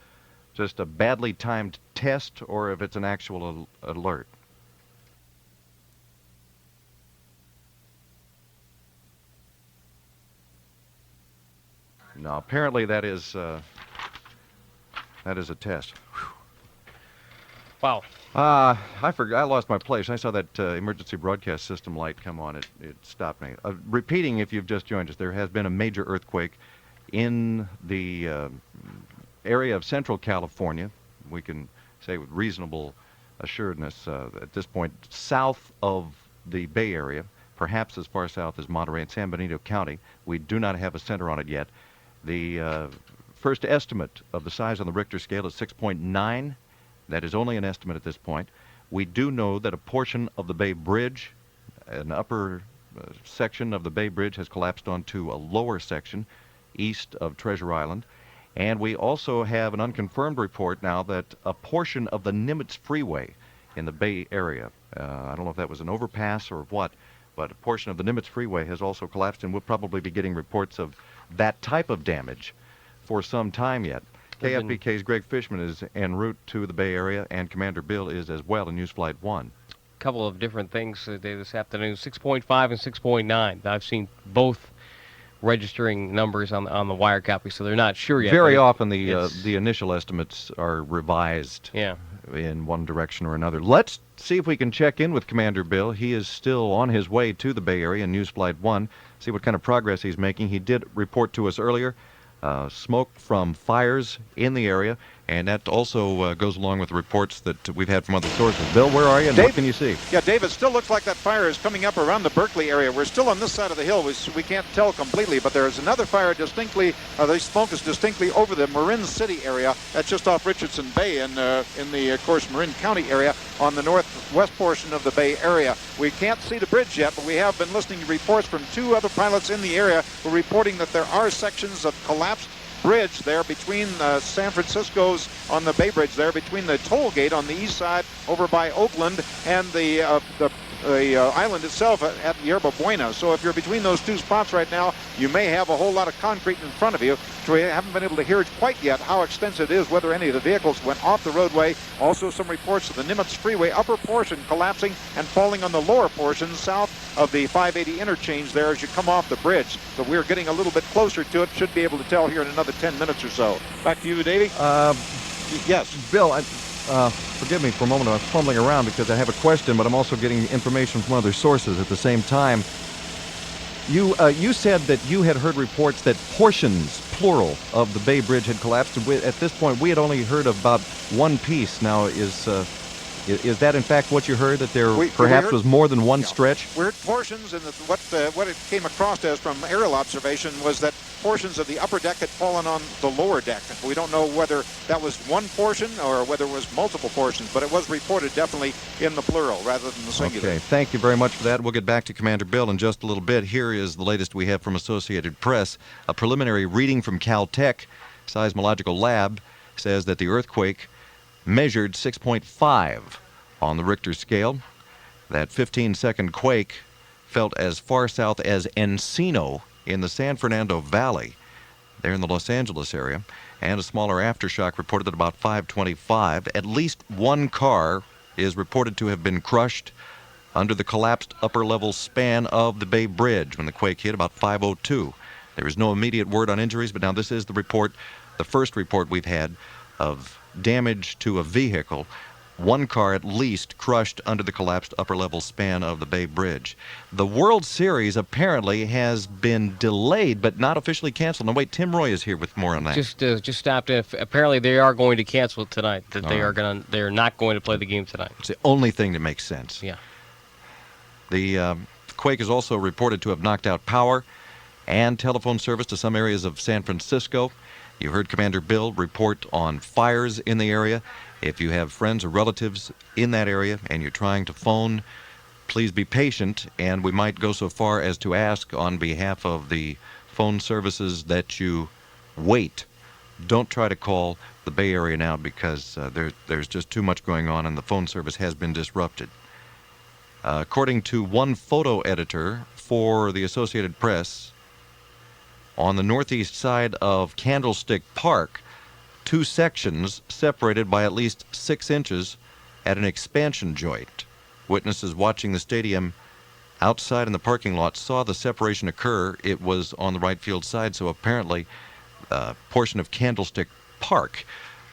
just a badly timed test or if it's an actual alert. No, apparently that is a test. Whew. Wow. I forgot. I lost my place. I saw that emergency broadcast system light come on. It stopped me. Repeating, if you've just joined us, there has been a major earthquake in the area of Central California. We can say with reasonable assuredness at this point, south of the Bay Area, perhaps as far south as Monterey and San Benito County. We do not have a center on it yet. The first estimate of the size on the Richter scale is 6.9. That is only an estimate at this point. We do know that a portion of the Bay Bridge, an upper section of the Bay Bridge, has collapsed onto a lower section east of Treasure Island. And we also have an unconfirmed report now that a portion of the Nimitz Freeway in the Bay Area, I don't know if that was an overpass or what, but a portion of the Nimitz Freeway has also collapsed, and we'll probably be getting reports of that type of damage for some time yet. KFBK's Greg Fishman is en route to the Bay Area, and Commander Bill is as well in News Flight 1. A couple of different things today this afternoon, 6.5 and 6.9. I've seen both registering numbers on the wire copy, so they're not sure yet. Very often the initial estimates are revised yeah. in one direction or another. Let's see if we can check in with Commander Bill. He is still on his way to the Bay Area in News Flight 1, see what kind of progress he's making. He did report to us earlier smoke from fires in the area, and that also goes along with the reports that we've had from other sources. Bill, where are you, and what can you see? Yeah, Dave, it still looks like that fire is coming up around the Berkeley area. We're still on this side of the hill. We can't tell completely, but there is another fire distinctly, the smoke is distinctly over the Marin City area. That's just off Richardson Bay in the, of course, Marin County area on the northwest portion of the Bay Area. We can't see the bridge yet, but we have been listening to reports from two other pilots in the area who are reporting that there are sections of collapsed bridge there between San Francisco's on the Bay Bridge there between the toll gate on the east side over by Oakland and the island itself at Yerba Buena. So if you're between those two spots right now, you may have a whole lot of concrete in front of you. So we haven't been able to hear quite yet how extensive it is, whether any of the vehicles went off the roadway. Also some reports of the Nimitz Freeway upper portion collapsing and falling on the lower portion south of the 580 interchange there as you come off the bridge. So we're getting a little bit closer to it. Should be able to tell here in another 10 minutes or so. Back to you, Davey. Yes. Bill, forgive me for a moment. I'm fumbling around because I have a question, but I'm also getting information from other sources at the same time. You said that you had heard reports that portions, plural, of the Bay Bridge had collapsed. At this point, we had only heard about one piece. Now, is Is that in fact what you heard, that there We perhaps heard- was more than one stretch? We heard portions, and what it came across as from aerial observation was that portions of the upper deck had fallen on the lower deck. We don't know whether that was one portion or whether it was multiple portions, but it was reported definitely in the plural rather than the singular. Okay, thank you very much for that. We'll get back to Commander Bill in just a little bit. Here is the latest we have from Associated Press. A preliminary reading from Caltech Seismological Lab says that the earthquake measured 6.5 on the Richter scale. That 15-second quake felt as far south as Encino in the San Fernando Valley, there in the Los Angeles area, and a smaller aftershock reported at about 5:25. At least one car is reported to have been crushed under the collapsed upper-level span of the Bay Bridge when the quake hit about 5:02. There is no immediate word on injuries, but now this is the report, the first report we've had of damage to a vehicle. One car at least crushed under the collapsed upper-level span of the Bay Bridge. The World Series apparently has been delayed, but not officially canceled. Now, wait, Tim Roy is here with more on that. Just stopped. Apparently, they are going to cancel it tonight. That All they right. are not going to play the game tonight. It's the only thing that makes sense. Yeah. The quake is also reported to have knocked out power and telephone service to some areas of San Francisco. You heard Commander Bill report on fires in the area. If you have friends or relatives in that area and you're trying to phone, please be patient, and we might go so far as to ask on behalf of the phone services that you wait. Don't try to call the Bay Area now because there's just too much going on and the phone service has been disrupted. According to one photo editor for the Associated Press, on the northeast side of Candlestick Park, two sections separated by at least 6 inches at an expansion joint. Witnesses watching the stadium outside in the parking lot saw the separation occur. It was on the right field side, so apparently a portion of Candlestick Park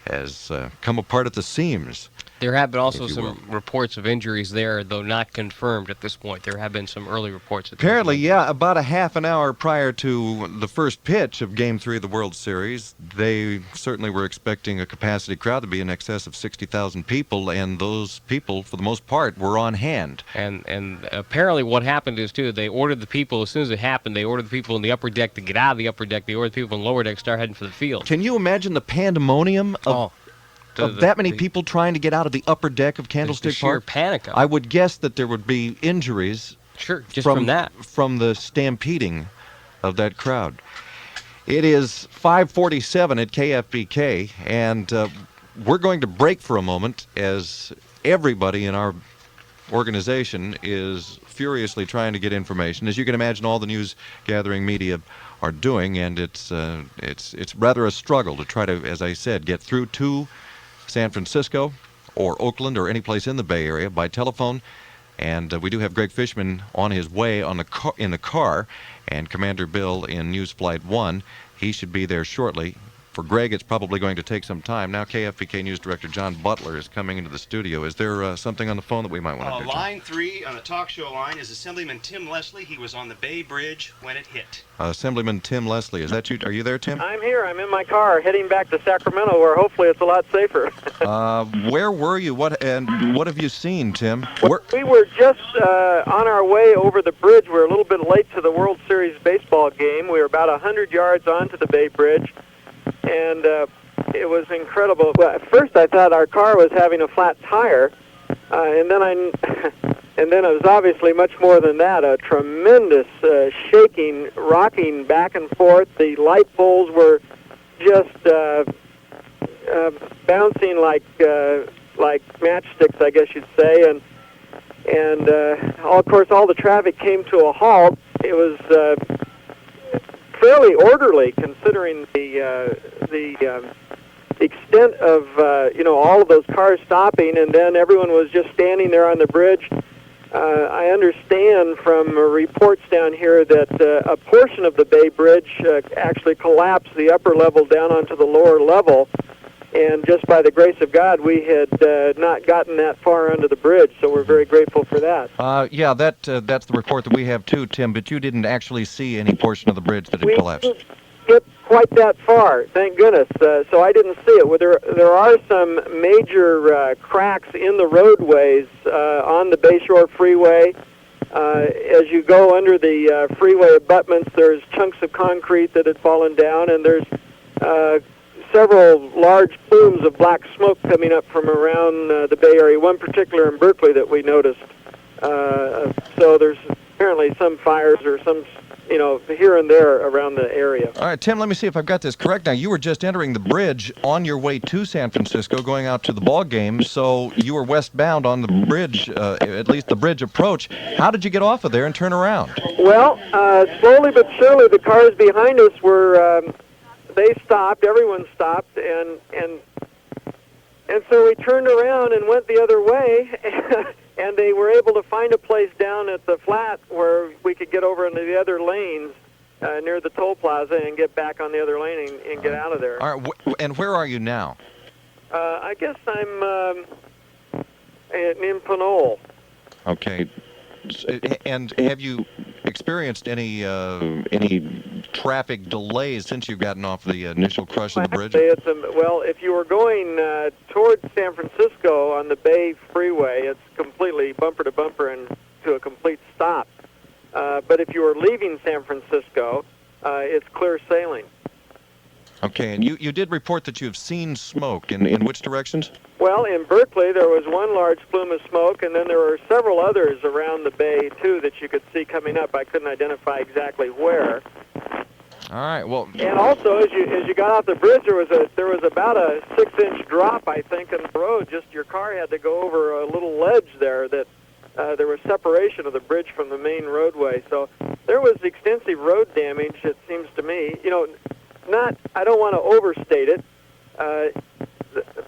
has come apart at the seams. There have been also if you some reports of injuries there, though not confirmed at this point. There have been some early reports. Apparently, yeah, about a half an hour prior to the first pitch of Game 3 of the World Series, they certainly were expecting a capacity crowd to be in excess of 60,000 people, and those people, for the most part, were on hand. And apparently what happened is, too, they ordered the people, as soon as it happened, they ordered the people in the upper deck to get out of the upper deck. They ordered the people in the lower deck to start heading for the field. Can you imagine the pandemonium of that many people trying to get out of the upper deck of Candlestick sheer Park? panic of it. I would guess that there would be injuries. Sure, just from that. From the stampeding of that crowd. It is 5:47 at KFBK, and we're going to break for a moment as everybody in our organization is furiously trying to get information. As you can imagine, all the news gathering media are doing, and it's rather a struggle to try to, as I said, get through to San Francisco or Oakland or any place in the Bay Area by telephone. And we do have Greg Fishman on his way in the car, and Commander Bill in News Flight 1. He should be there shortly. For Greg, it's probably going to take some time. Now KFBK News Director John Butler is coming into the studio. Is there something on the phone that we might want to do? Line 3 on the talk show line is Assemblyman Tim Leslie. He was on the Bay Bridge when it hit. Assemblyman Tim Leslie, is that you? Are you there, Tim? I'm here. I'm in my car heading back to Sacramento, where hopefully it's a lot safer. Where were you? What have you seen, Tim? We were just on our way over the bridge. We were a little bit late to the World Series baseball game. We were about 100 yards onto the Bay Bridge, and it was incredible. Well, at first I thought our car was having a flat tire, and then it was obviously much more than that. A tremendous shaking, rocking back and forth. The light poles were just bouncing like matchsticks, I guess you'd say, and of course all the traffic came to a halt. It was fairly orderly considering the extent of all of those cars stopping, and then everyone was just standing there on the bridge. I understand from reports down here that a portion of the Bay Bridge actually collapsed the upper level down onto the lower level, and just by the grace of God, we had not gotten that far under the bridge, so we're very grateful for that. Yeah, that's the report that we have too, Tim, but you didn't actually see any portion of the bridge that had collapsed. quite that far, thank goodness. So I didn't see it. Well, there are some major cracks in the roadways on the Bayshore Freeway. As you go under the freeway abutments, there's chunks of concrete that had fallen down, and there's several large plumes of black smoke coming up from around the Bay Area, one particular in Berkeley that we noticed. So there's apparently some fires or some, here and there around the area. All right, Tim, let me see if I've got this correct now. You were just entering the bridge on your way to San Francisco, going out to the ball game, so you were westbound on the bridge, at least the bridge approach. How did you get off of there and turn around? Well, slowly but surely, the cars behind us were, they stopped, everyone stopped, and so we turned around and went the other way, and they were able to find a place down at the flat where we could get over into the other lanes near the toll plaza and get back on the other lane and get out of there. All right, and where are you now? I guess I'm in Pinole. Okay. And have you experienced any traffic delays since you've gotten off the initial crush of the bridge? Well, if you were going towards San Francisco on the Bay Freeway, it's completely bumper to bumper and to a complete stop. But if you were leaving San Francisco, it's clear sailing. Okay, and you did report that you have seen smoke. In which directions? Well, in Berkeley, there was one large plume of smoke, and then there were several others around the bay, too, that you could see coming up. I couldn't identify exactly where. All right, well... And also, as you got off the bridge, there was about a 6-inch drop, I think, in the road. Just your car had to go over a little ledge there that there was separation of the bridge from the main roadway. So there was extensive road damage, it seems to me. I don't want to overstate it,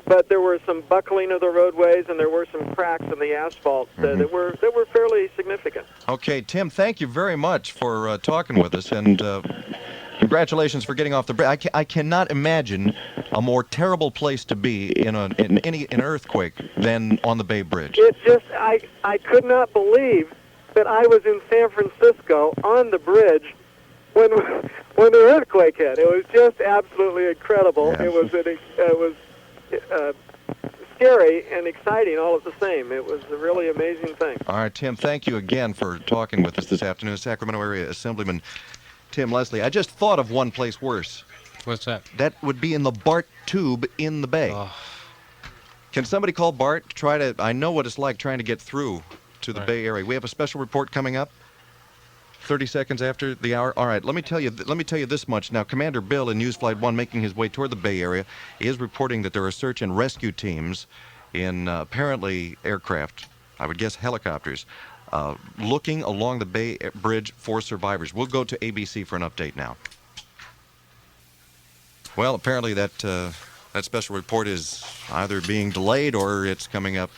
but there were some buckling of the roadways, and there were some cracks in the asphalt that were fairly significant. Okay, Tim, thank you very much for talking with us, and congratulations for getting off the bridge. I cannot imagine a more terrible place to be in an earthquake than on the Bay Bridge. It just, I could not believe that I was in San Francisco on the bridge when the earthquake hit. It was just absolutely incredible. Yeah. It was scary and exciting all at the same. It was a really amazing thing. All right, Tim, thank you again for talking with us this afternoon. Sacramento Area Assemblyman Tim Leslie. I just thought of one place worse. What's that? That would be in the BART tube in the bay. Oh. Can somebody call BART? I know what it's like trying to get through to the Bay Area. We have a special report coming up 30 seconds after the hour. All right, let me tell you this much. Now, Commander Bill in News Flight 1 making his way toward the Bay Area is reporting that there are search and rescue teams in apparently aircraft, I would guess helicopters, looking along the Bay Bridge for survivors. We'll go to ABC for an update now. Well, apparently that special report is either being delayed or it's coming up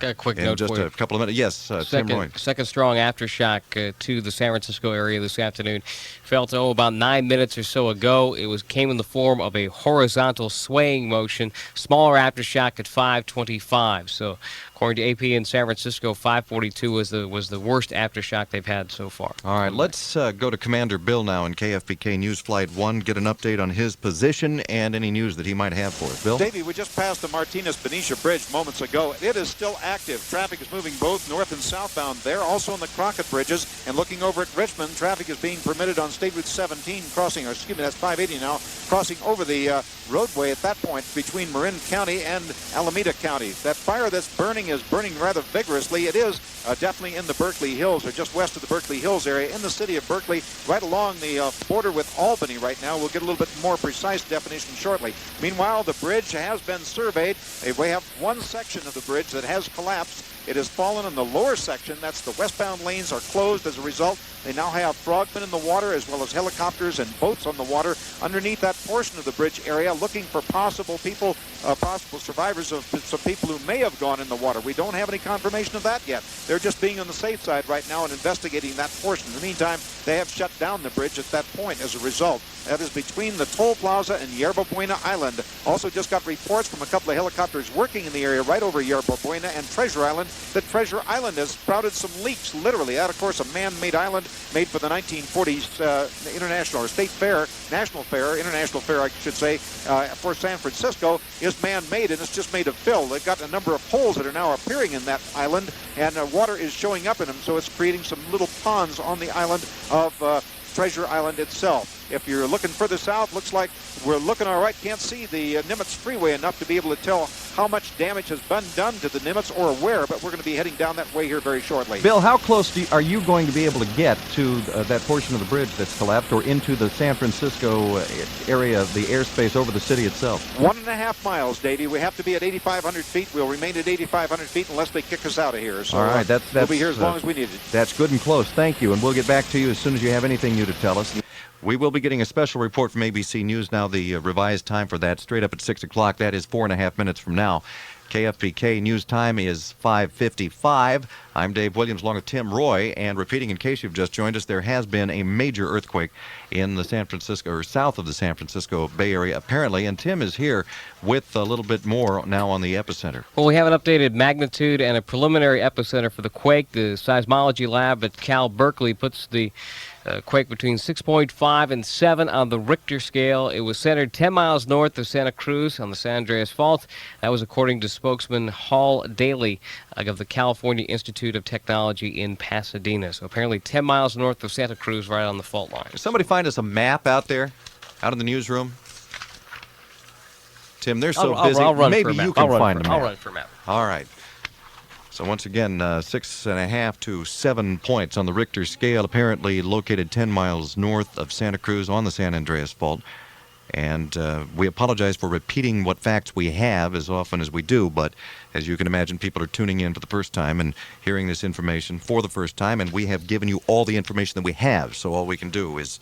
Got a quick in note just for you. a couple of minutes. Yes, Tim Roy. Second strong aftershock to the San Francisco area this afternoon. Felt about 9 minutes or so ago. It came in the form of a horizontal swaying motion. Smaller aftershock at 5:25. So, according to AP in San Francisco, 5:42 was the worst aftershock they've had so far. All right, let's go to Commander Bill now in KFBK News Flight 1. Get an update on his position and any news that he might have for us. Bill? Davey, we just passed the Martinez-Benicia Bridge moments ago. It is still active. Traffic is moving both north and southbound there. Also on the Crockett bridges. And looking over at Richmond, traffic is being permitted on State Route 17 that's 580 now, crossing over the roadway at that point between Marin County and Alameda County. That fire that's burning is burning rather vigorously. It is definitely in the Berkeley Hills, or just west of the Berkeley Hills area, in the city of Berkeley, right along the border with Albany right now. We'll get a little bit more precise definition shortly. Meanwhile, the bridge has been surveyed. We have one section of the bridge that has collapsed. It has fallen in the lower section. That's the westbound lanes are closed as a result. They now have frogmen in the water as well as helicopters and boats on the water underneath that portion of the bridge area looking for possible people, possible survivors of some people who may have gone in the water. We don't have any confirmation of that yet. They're just being on the safe side right now and investigating that portion. In the meantime, they have shut down the bridge at that point as a result. That is between the toll plaza and Yerba Buena Island. Also just got reports from a couple of helicopters working in the area right over Yerba Buena and Treasure Island that Treasure Island has sprouted some leaks, literally. That, of course, a man-made island made for the 1940s International or State Fair, National Fair, International Fair, I should say, for San Francisco, is man-made, and it's just made of fill. They've got a number of holes that are now appearing in that island, and water is showing up in them, so it's creating some little ponds on the island of Treasure Island itself. If you're looking further south, looks like we're looking all right. Can't see the Nimitz Freeway enough to be able to tell how much damage has been done to the Nimitz or where, but we're going to be heading down that way here very shortly. Bill, how close are you going to be able to get to that portion of the bridge that's collapsed or into the San Francisco area, the airspace over the city itself? 1.5 miles, Davey. We have to be at 8,500 feet. We'll remain at 8,500 feet unless they kick us out of here. So all right, we'll be here as long as we need it. That's good and close. Thank you, and we'll get back to you as soon as you have anything new to tell us. We will be getting a special report from ABC News now, the revised time for that, straight up at 6 o'clock. That is 4.5 minutes from now. KFBK News time is 5:55. I'm Dave Williams along with Tim Roy, and repeating in case you've just joined us, there has been a major earthquake in the San Francisco, or south of the San Francisco Bay Area, apparently, and Tim is here with a little bit more now on the epicenter. Well, we have an updated magnitude and a preliminary epicenter for the quake. The seismology lab at Cal Berkeley puts the quake between 6.5 and 7 on the Richter scale. It was centered 10 miles north of Santa Cruz on the San Andreas Fault. That was according to spokesman Hall Daly of the California Institute of Technology in Pasadena. So apparently 10 miles north of Santa Cruz, right on the fault line. Somebody find us a map out there, out in the newsroom? Tim, they're so busy. I'll run Maybe for a map. you can find a map. I'll run for a map. All right. So once again, 6.5 to 7 points on the Richter scale, apparently located 10 miles north of Santa Cruz on the San Andreas Fault. And we apologize for repeating what facts we have as often as we do, but as you can imagine, people are tuning in for the first time and hearing this information for the first time, and we have given you all the information that we have, so all we can do is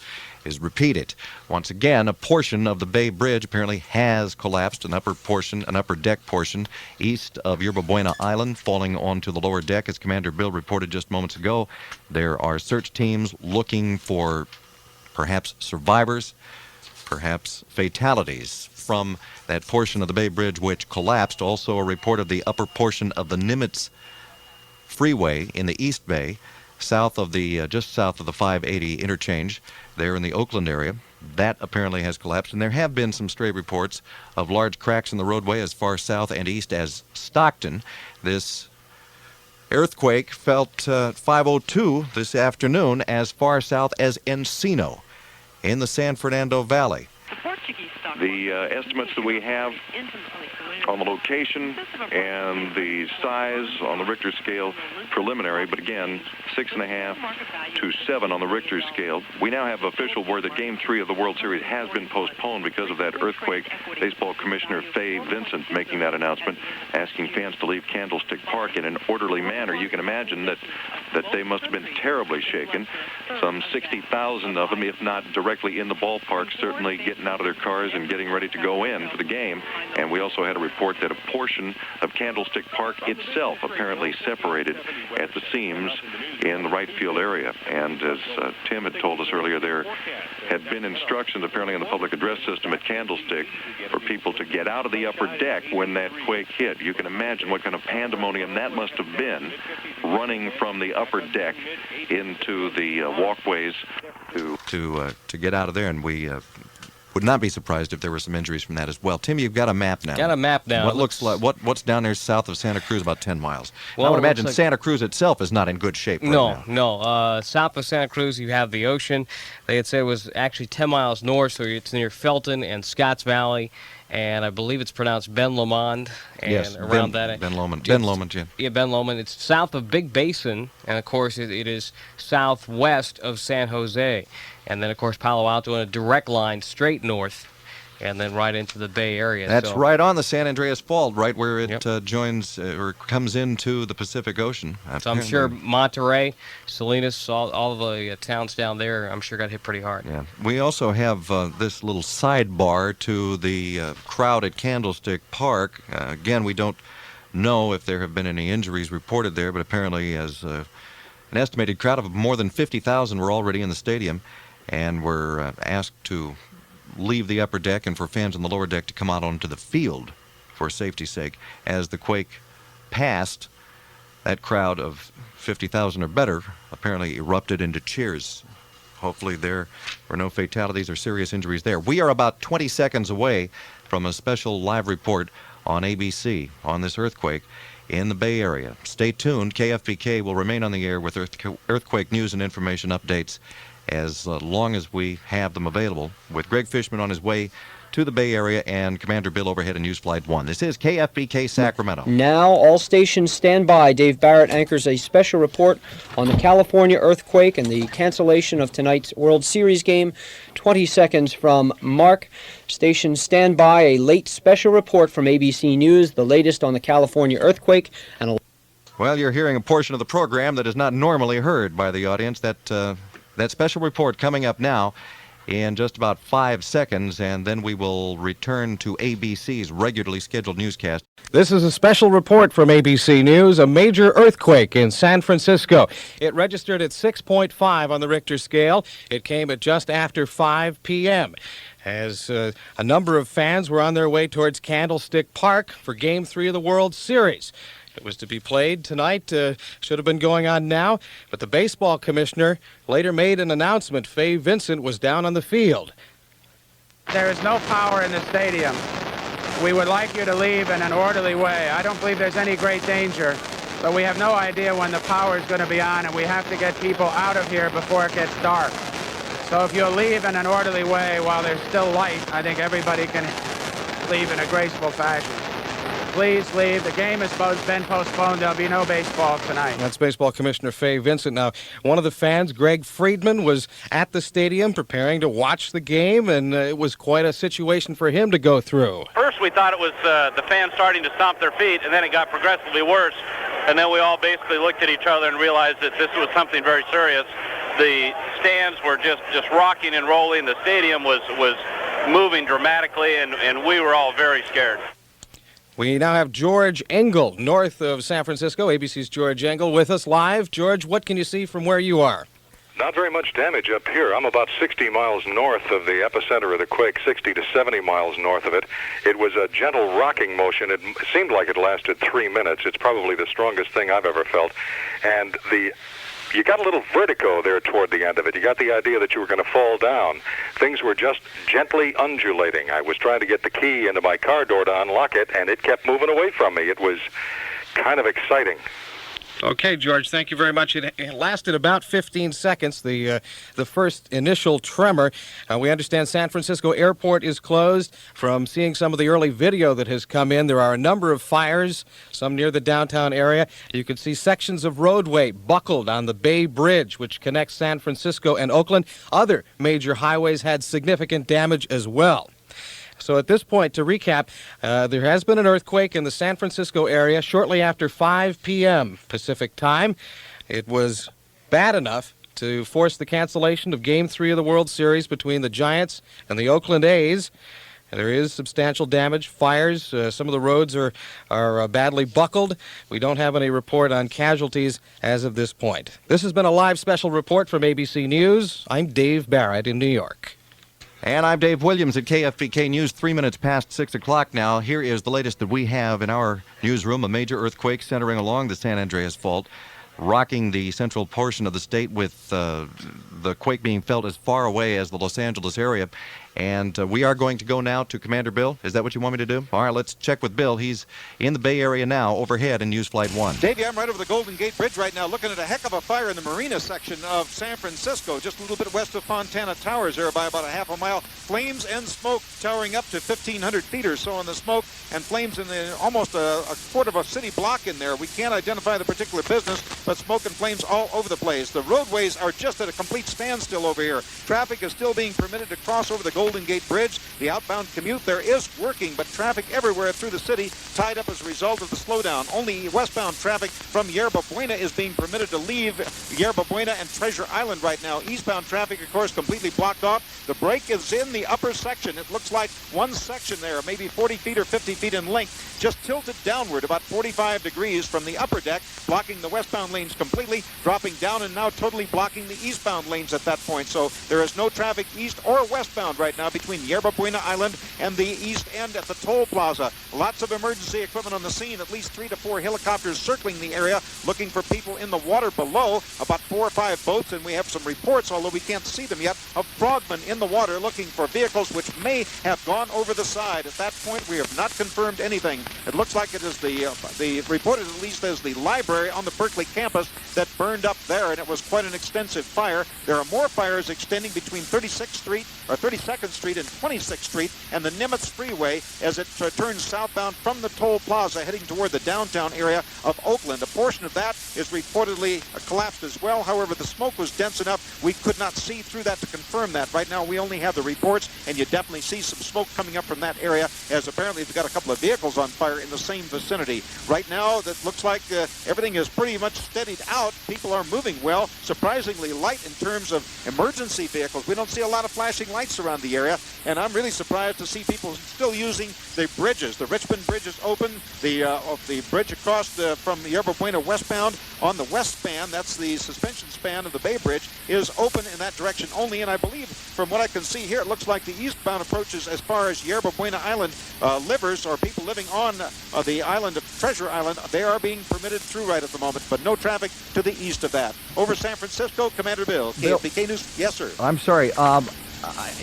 repeat it. Once again, a portion of the Bay Bridge apparently has collapsed, an upper deck portion east of Yerba Buena Island, falling onto the lower deck, as Commander Bill reported just moments ago. There are search teams looking for perhaps survivors, perhaps fatalities from that portion of the Bay Bridge which collapsed. Also a report of the upper portion of the Nimitz Freeway in the East Bay, south of the just south of the 580 interchange there in the Oakland area. That apparently has collapsed, and there have been some stray reports of large cracks in the roadway as far south and east as Stockton. This earthquake felt 5:02 this afternoon as far south as Encino in the San Fernando Valley. The estimates that we have on the location and the size on the Richter scale, preliminary, but again, 6.5 to 7 on the Richter scale. We now have official word that Game 3 of the World Series has been postponed because of that earthquake. Baseball Commissioner Fay Vincent making that announcement, asking fans to leave Candlestick Park in an orderly manner. You can imagine that they must have been terribly shaken. Some 60,000 of them, if not directly in the ballpark, certainly getting out of their cars and getting ready to go in for the game. And we also had a report that a portion of Candlestick Park itself apparently separated at the seams in the right field area. And as Tim had told us earlier, there had been instructions apparently in the public address system at Candlestick for people to get out of the upper deck when that quake hit. You can imagine what kind of pandemonium that must have been, running from the upper deck into the walkways to get out of there, and we would not be surprised if there were some injuries from that as well. Tim, you've got a map now. Got a map now. What looks like what's down there south of Santa Cruz, about 10 miles. Well, I would imagine like Santa Cruz itself is not in good shape right now. No. South of Santa Cruz, you have the ocean. They had said it was actually 10 miles north, so it's near Felton and Scotts Valley, and I believe it's pronounced Ben Lomond. And yes, around that. Ben Lomond. Ben Lomond, yeah. Yeah, Ben Lomond. It's south of Big Basin, and of course it is southwest of San Jose. And then, of course, Palo Alto in a direct line straight north, and then right into the Bay Area. That's right on the San Andreas Fault, right where it joins or comes into the Pacific Ocean. So I'm sure Monterey, Salinas, all the towns down there, I'm sure got hit pretty hard. Yeah. We also have this little sidebar to the crowd at Candlestick Park. Again, we don't know if there have been any injuries reported there, but apparently as an estimated crowd of more than 50,000 were already in the stadium and were asked to leave the upper deck and for fans on the lower deck to come out onto the field for safety's sake as the quake passed that crowd of 50,000 or better apparently erupted into cheers. Hopefully there were no fatalities or serious injuries there. We are about 20 seconds away from a special live report on ABC on this earthquake in the Bay Area. Stay tuned. KFBK will remain on the air with earthquake news and information updates as long as we have them available, with Greg Fishman on his way to the Bay Area and Commander Bill overhead in News Flight 1. This is KFBK Sacramento. Now, all stations stand by. Dave Barrett anchors a special report on the California earthquake and the cancellation of tonight's World Series game. 20 seconds from Mark. Stations stand by. A late special report from ABC News, the latest on the California earthquake. Well, you're hearing a portion of the program that is not normally heard by the audience. That special report coming up now in just about 5 seconds, and then we will return to ABC's regularly scheduled newscast. This is a special report from ABC News. A major earthquake in San Francisco. It registered at 6.5 on the Richter scale. It came at just after 5 p.m. as a number of fans were on their way towards Candlestick Park for Game 3 of the World Series. It was to be played tonight, should have been going on now, but the baseball commissioner later made an announcement. Fay Vincent was down on the field. There is no power in the stadium. We would like you to leave in an orderly way. I don't believe there's any great danger, but we have no idea when the power is going to be on, and we have to get people out of here before it gets dark. So if you'll leave in an orderly way while there's still light, I think everybody can leave in a graceful fashion. Please leave. The game has been postponed. There'll be no baseball tonight. That's Baseball Commissioner Fay Vincent. Now, one of the fans, Greg Friedman, was at the stadium preparing to watch the game, and it was quite a situation for him to go through. First, we thought it was the fans starting to stomp their feet, and then it got progressively worse. And then we all basically looked at each other and realized that this was something very serious. The stands were just rocking and rolling. The stadium was moving dramatically, and we were all very scared. We now have George Engel, north of San Francisco. ABC's George Engel with us live. George, what can you see from where you are? Not very much damage up here. I'm about 60 miles north of the epicenter of the quake, 60 to 70 miles north of it. It was a gentle rocking motion. It seemed like it lasted 3 minutes. It's probably the strongest thing I've ever felt. And you got a little vertigo there toward the end of it. You got the idea that you were going to fall down. Things were just gently undulating. I was trying to get the key into my car door to unlock it, and it kept moving away from me. It was kind of exciting. Okay, George, thank you very much. It lasted about 15 seconds, the first initial tremor. We understand San Francisco Airport is closed. From seeing some of the early video that has come in, there are a number of fires, some near the downtown area. You can see sections of roadway buckled on the Bay Bridge, which connects San Francisco and Oakland. Other major highways had significant damage as well. So at this point, to recap, there has been an earthquake in the San Francisco area shortly after 5 p.m. Pacific time. It was bad enough to force the cancellation of Game 3 of the World Series between the Giants and the Oakland A's. There is substantial damage, fires. Some of the roads are badly buckled. We don't have any report on casualties as of this point. This has been a live special report from ABC News. I'm Dave Barrett in New York. And I'm Dave Williams at KFBK News, 3 minutes past 6 o'clock now. Here is the latest that we have in our newsroom. A major earthquake centering along the San Andreas Fault, rocking the central portion of the state, with the quake being felt as far away as the Los Angeles area. And we are going to go now to Commander Bill. Is that what you want me to do? All right, let's check with Bill. He's in the Bay Area now, overhead in News Flight 1. Davey, I'm right over the Golden Gate Bridge right now, looking at a heck of a fire in the marina section of San Francisco, just a little bit west of Fontana Towers there by about a half a mile. Flames and smoke towering up to 1,500 feet or so in the smoke, and flames in almost a quarter of a city block in there. We can't identify the particular business, but smoke and flames all over the place. The roadways are just at a complete standstill over here. Traffic is still being permitted to cross over the Golden Gate Bridge. The outbound commute there is working, but traffic everywhere through the city tied up as a result of the slowdown. Only westbound traffic from Yerba Buena is being permitted to leave Yerba Buena and Treasure Island right now. Eastbound traffic, of course, completely blocked off. The break is in the upper section. It looks like one section there, maybe 40 feet or 50 feet in length, just tilted downward about 45 degrees from the upper deck, blocking the westbound westbound lanes completely, dropping down and now totally blocking the eastbound lanes at that point. So there is no traffic east or westbound right now between Yerba Buena Island and the east end at the toll plaza. Lots of emergency equipment on the scene, at least 3 to 4 helicopters circling the area looking for people in the water below, about 4 or 5 boats, and we have some reports, although we can't see them yet, of frogmen in the water looking for vehicles which may have gone over the side. At that point, we have not confirmed anything. It looks like it is the reported at least as the library on the Berkeley campus that burned up there, and it was quite an extensive fire. There are more fires extending between 36th Street or 32nd Street and 26th Street and the Nimitz Freeway as it turns southbound from the toll plaza heading toward the downtown area of Oakland. A portion of that is reportedly collapsed as well. However, the smoke was dense enough we could not see through that to confirm that. Right now we only have the reports, and you definitely see some smoke coming up from that area, as apparently they've got a couple of vehicles on fire in the same vicinity. Right now that looks like everything is pretty much steadied out. People are moving well, surprisingly light in terms of emergency vehicles. We don't see a lot of flashing lights around the area, and I'm really surprised to see people still using the bridges. The Richmond Bridge is open. The bridge across from Yerba Buena westbound on the west span, that's the suspension span of the Bay Bridge, is open in that direction only, and I believe from what I can see here, it looks like the eastbound approaches as far as Yerba Buena Island livers, or people living on the island of Treasure Island, they are being permitted through right at the moment, but no traffic to the east of that. Over San Francisco, Commander Bill, KFBK News. Yes, sir. I'm sorry.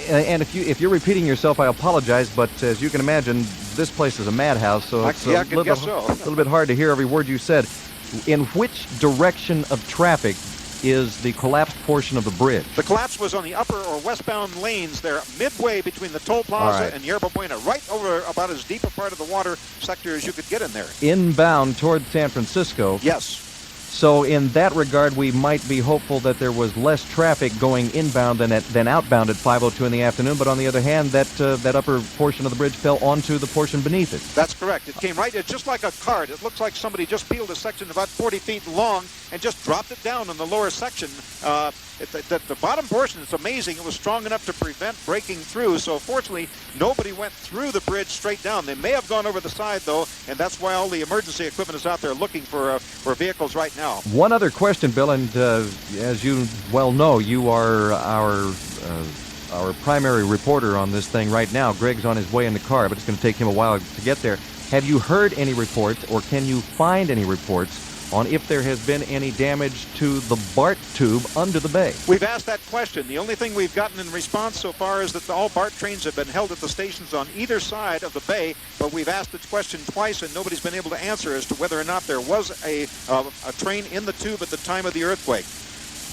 And if you're repeating yourself, I apologize, but as you can imagine, this place is a madhouse, so it's a little bit hard to hear every word you said. In which direction of traffic is the collapsed portion of the bridge? The collapse was on the upper or westbound lanes there, midway between the toll plaza and Yerba Buena, right over about as deep a part of the water sector as you could get in there. Inbound toward San Francisco? Yes. So in that regard, we might be hopeful that there was less traffic going inbound than outbound at 5:02 in the afternoon. But on the other hand, that upper portion of the bridge fell onto the portion beneath it. That's correct. It came right, it's just like a cart. It looks like somebody just peeled a section about 40 feet long and just dropped it down on the lower section. The bottom portion, it's amazing. It was strong enough to prevent breaking through. So fortunately, nobody went through the bridge straight down. They may have gone over the side, though, and that's why all the emergency equipment is out there looking for vehicles right now. One other question, Bill, and as you well know, you are our primary reporter on this thing right now. Greg's on his way in the car, but it's going to take him a while to get there. Have you heard any reports, or can you find any reports on if there has been any damage to the BART tube under the bay? We've asked that question. The only thing we've gotten in response so far is that all BART trains have been held at the stations on either side of the bay, but we've asked the question twice and nobody's been able to answer as to whether or not there was a train in the tube at the time of the earthquake.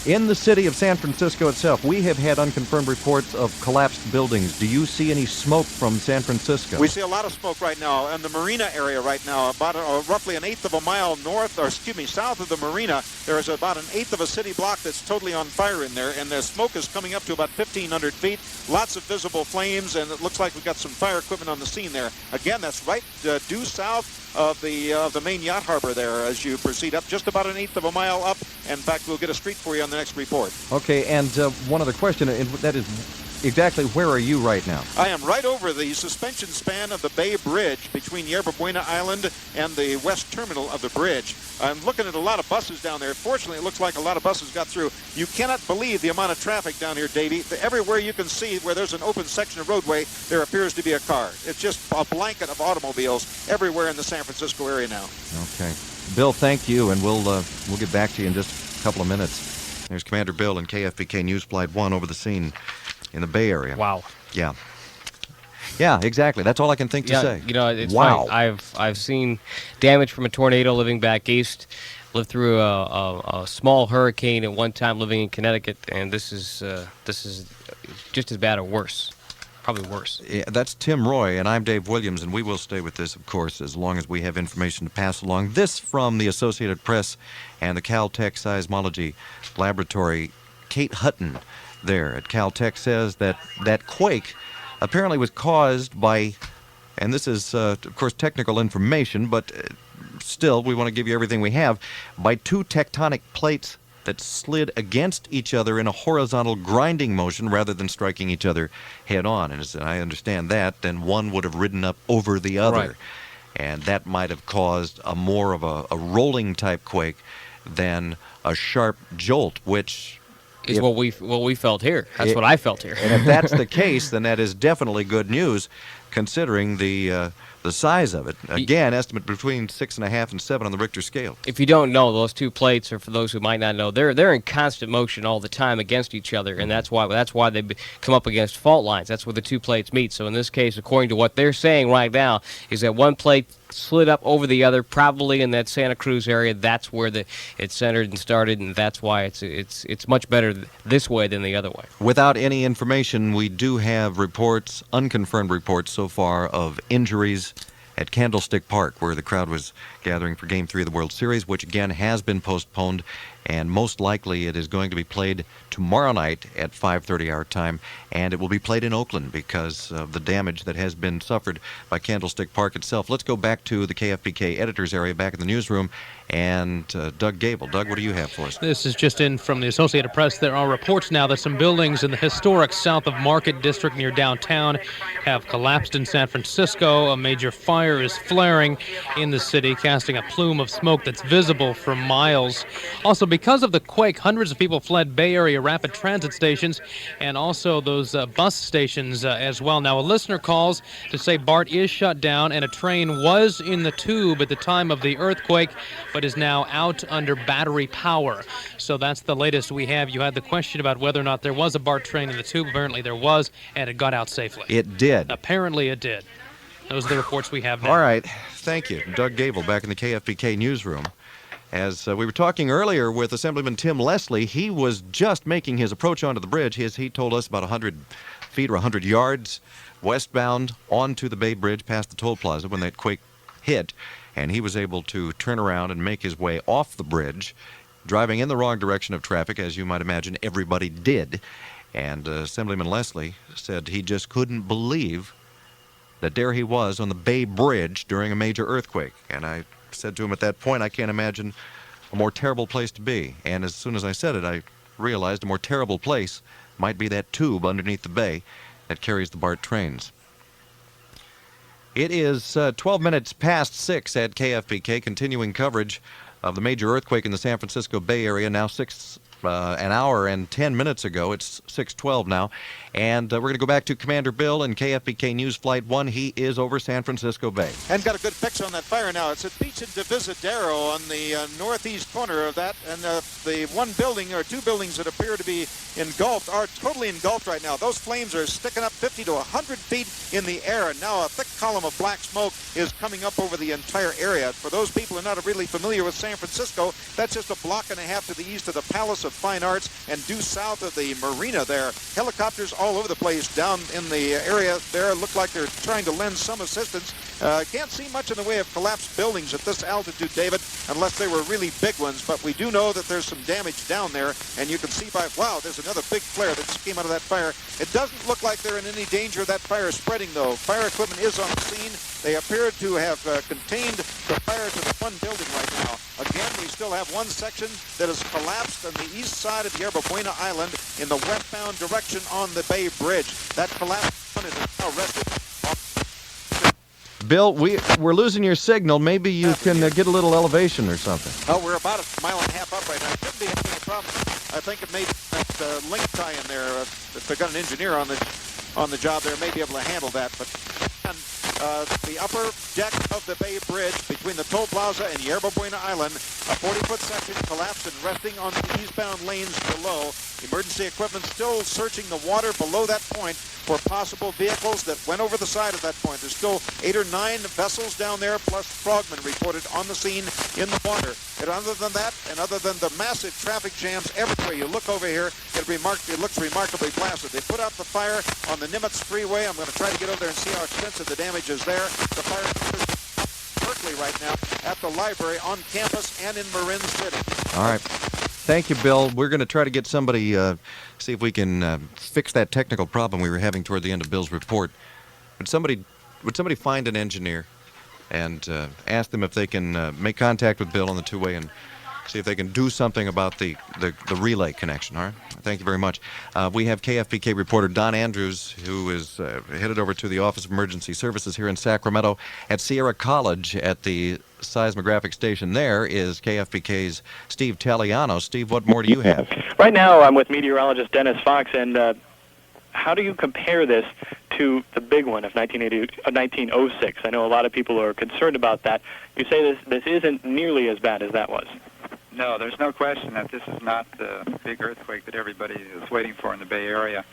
In the city of San Francisco itself, we have had unconfirmed reports of collapsed buildings. Do you see any smoke from San Francisco? We see a lot of smoke right now in the marina area right now. About roughly an eighth of a mile south of the marina, there is about an eighth of a city block that's totally on fire in there, and the smoke is coming up to about 1,500 feet. Lots of visible flames, and it looks like we've got some fire equipment on the scene there. Again, that's right due south of the main yacht harbor there as you proceed up, just about an eighth of a mile up. In fact, we'll get a street for you on the next report. Okay, and one other question, and that is exactly where are you right now? I am right over the suspension span of the Bay Bridge between Yerba Buena Island and the west terminal of the bridge. I'm looking at a lot of buses down there. Fortunately, it looks like a lot of buses got through. You cannot believe the amount of traffic down here, Davey. Everywhere you can see where there's an open section of roadway, there appears to be a car. It's just a blanket of automobiles everywhere in the San Francisco area now. Okay. Bill, thank you, and we'll get back to you in just a couple of minutes. There's Commander Bill in KFBK News Flight 1 over the scene in the Bay Area. Wow. Yeah. Yeah, exactly. That's all I can think to say. You know, it's wow. Funny. I've seen damage from a tornado living back east. Lived through a small hurricane at one time living in Connecticut, and this is just as bad or worse. Probably worse. Yeah, that's Tim Roy, and I'm Dave Williams, and we will stay with this, of course, as long as we have information to pass along. This from the Associated Press and the Caltech Seismology Laboratory. Kate Hutton there at Caltech says that quake apparently was caused by, and this is, of course, technical information, but still, we want to give you everything we have, by two tectonic plates that slid against each other in a horizontal grinding motion rather than striking each other head-on. And as I understand that, then one would have ridden up over the other. Right. And that might have caused more of a rolling-type quake than a sharp jolt, which is what we felt here. That's what I felt here. And if that's the case, then that is definitely good news, considering the size of it. Again, estimate between 6.5 and 7 on the Richter scale. If you don't know, those two plates, or for those who might not know, they're in constant motion all the time against each other, and that's why they come up against fault lines. That's where the two plates meet. So in this case, according to what they're saying right now, is that one plate slid up over the other, probably in that Santa Cruz area. That's where it centered and started, and that's why it's much better this way than the other way. Without any information, we do have reports, unconfirmed reports so far, of injuries at Candlestick Park, where the crowd was gathering for Game 3 of the World Series, which again has been postponed, and most likely it is going to be played tomorrow night at 5:30 our time, and it will be played in Oakland because of the damage that has been suffered by Candlestick Park itself. Let's go back to the KFBK editors area back in the newsroom, and Doug Gable. Doug, what do you have for us? This is just in from the Associated Press. There are reports now that some buildings in the historic south of Market District near downtown have collapsed in San Francisco. A major fire is flaring in the city, casting a plume of smoke that's visible for miles. Also, because of the quake, hundreds of people fled Bay Area rapid transit stations and also those bus stations as well. Now, a listener calls to say BART is shut down and a train was in the tube at the time of the earthquake, but is now out under battery power. So that's the latest we have. You had the question about whether or not there was a BART train in the tube. Apparently there was, and it got out safely. It did. Apparently it did. Those are the reports we have now. All right. Thank you. Doug Gable back in the KFBK newsroom. As we were talking earlier with Assemblyman Tim Leslie, he was just making his approach onto the bridge. He told us about 100 feet or 100 yards westbound onto the Bay Bridge past the toll plaza when that quake hit, and he was able to turn around and make his way off the bridge, driving in the wrong direction of traffic, as you might imagine everybody did. And Assemblyman Leslie said he just couldn't believe that there he was on the Bay Bridge during a major earthquake. And I said to him at that point, I can't imagine a more terrible place to be. And as soon as I said it, I realized a more terrible place might be that tube underneath the bay that carries the BART trains. It is 12 minutes past 6 at KFBK, continuing coverage of the major earthquake in the San Francisco Bay Area. Now an hour and 10 minutes ago. It's 6:12 now. And we're going to go back to Commander Bill in KFBK News Flight 1. He is over San Francisco Bay. And got a good picture on that fire now. It's at Beach and Divisadero on the northeast corner of that. And the one building or two buildings that appear to be engulfed are totally engulfed right now. Those flames are sticking up 50 to 100 feet in the air. And now a thick column of black smoke is coming up over the entire area. For those people who are not really familiar with San Francisco, that's just a block and a half to the east of the Palace of Fine Arts and due south of the marina there. Helicopters all over the place down in the area there. Look like they're trying to lend some assistance. Can't see much in the way of collapsed buildings at this altitude, David, unless they were really big ones. But we do know that there's some damage down there, and you can see wow, there's another big flare that just came out of that fire. It doesn't look like they're in any danger of that fire spreading, though. Fire equipment is on the scene. They appear to have contained the fire to the one building right now. Again, we still have one section that has collapsed on the east side of Yerba Buena Island in the westbound direction on the Bay Bridge. That collapsed one is now rested. Bill, we're losing your signal. Maybe you can get a little elevation or something. Oh, we're about a mile and a half up right now. It shouldn't be any problem. I think it may be that link tie in there. If they've got an engineer on the job there, may be able to handle that. But the upper deck of the Bay Bridge between the toll plaza and Yerba Buena Island, a 40-foot section collapsed and resting on the eastbound lanes below. Emergency equipment still searching the water below that point for possible vehicles that went over the side of that point. There's still 8 or 9 vessels down there, plus frogmen reported on the scene in the water. And other than that, and other than the massive traffic jams everywhere you look over here, it looks remarkably placid. They put out the fire on the Nimitz Freeway. I'm going to try to get over there and see how extensive the damage is there. The fire is Berkeley right now at the library, on campus, and in Marin City. All right. Thank you, Bill. We're going to try to get somebody, see if we can fix that technical problem we were having toward the end of Bill's report. Would somebody find an engineer and ask them if they can make contact with Bill on the two-way and see if they can do something about the relay connection. All right. Thank you very much. We have KFBK reporter Don Andrews, who is headed over to the Office of Emergency Services here in Sacramento at Sierra College at the seismographic station. There is KFBK's Steve Taliano. Steve, what more do you have? Right now, I'm with meteorologist Dennis Fox, and how do you compare this to the big one of 1906? I know a lot of people are concerned about that. You say this isn't nearly as bad as that was. No, there's no question that this is not the big earthquake that everybody is waiting for in the Bay Area.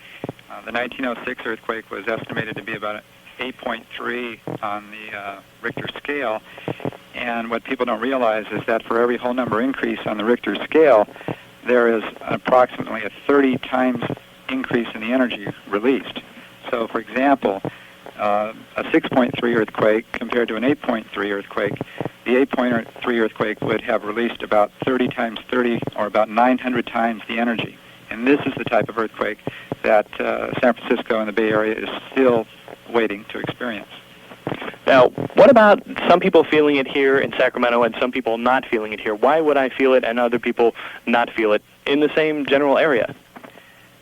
The 1906 earthquake was estimated to be about 8.3 on the Richter scale. And what people don't realize is that for every whole number increase on the Richter scale, there is approximately a 30 times increase in the energy released. So, for example, a 6.3 earthquake compared to an 8.3 earthquake, the 8.3 earthquake would have released about 30 times 30, or about 900 times the energy. And this is the type of earthquake that San Francisco and the Bay Area is still waiting to experience. Now, what about some people feeling it here in Sacramento and some people not feeling it here? Why would I feel it and other people not feel it in the same general area?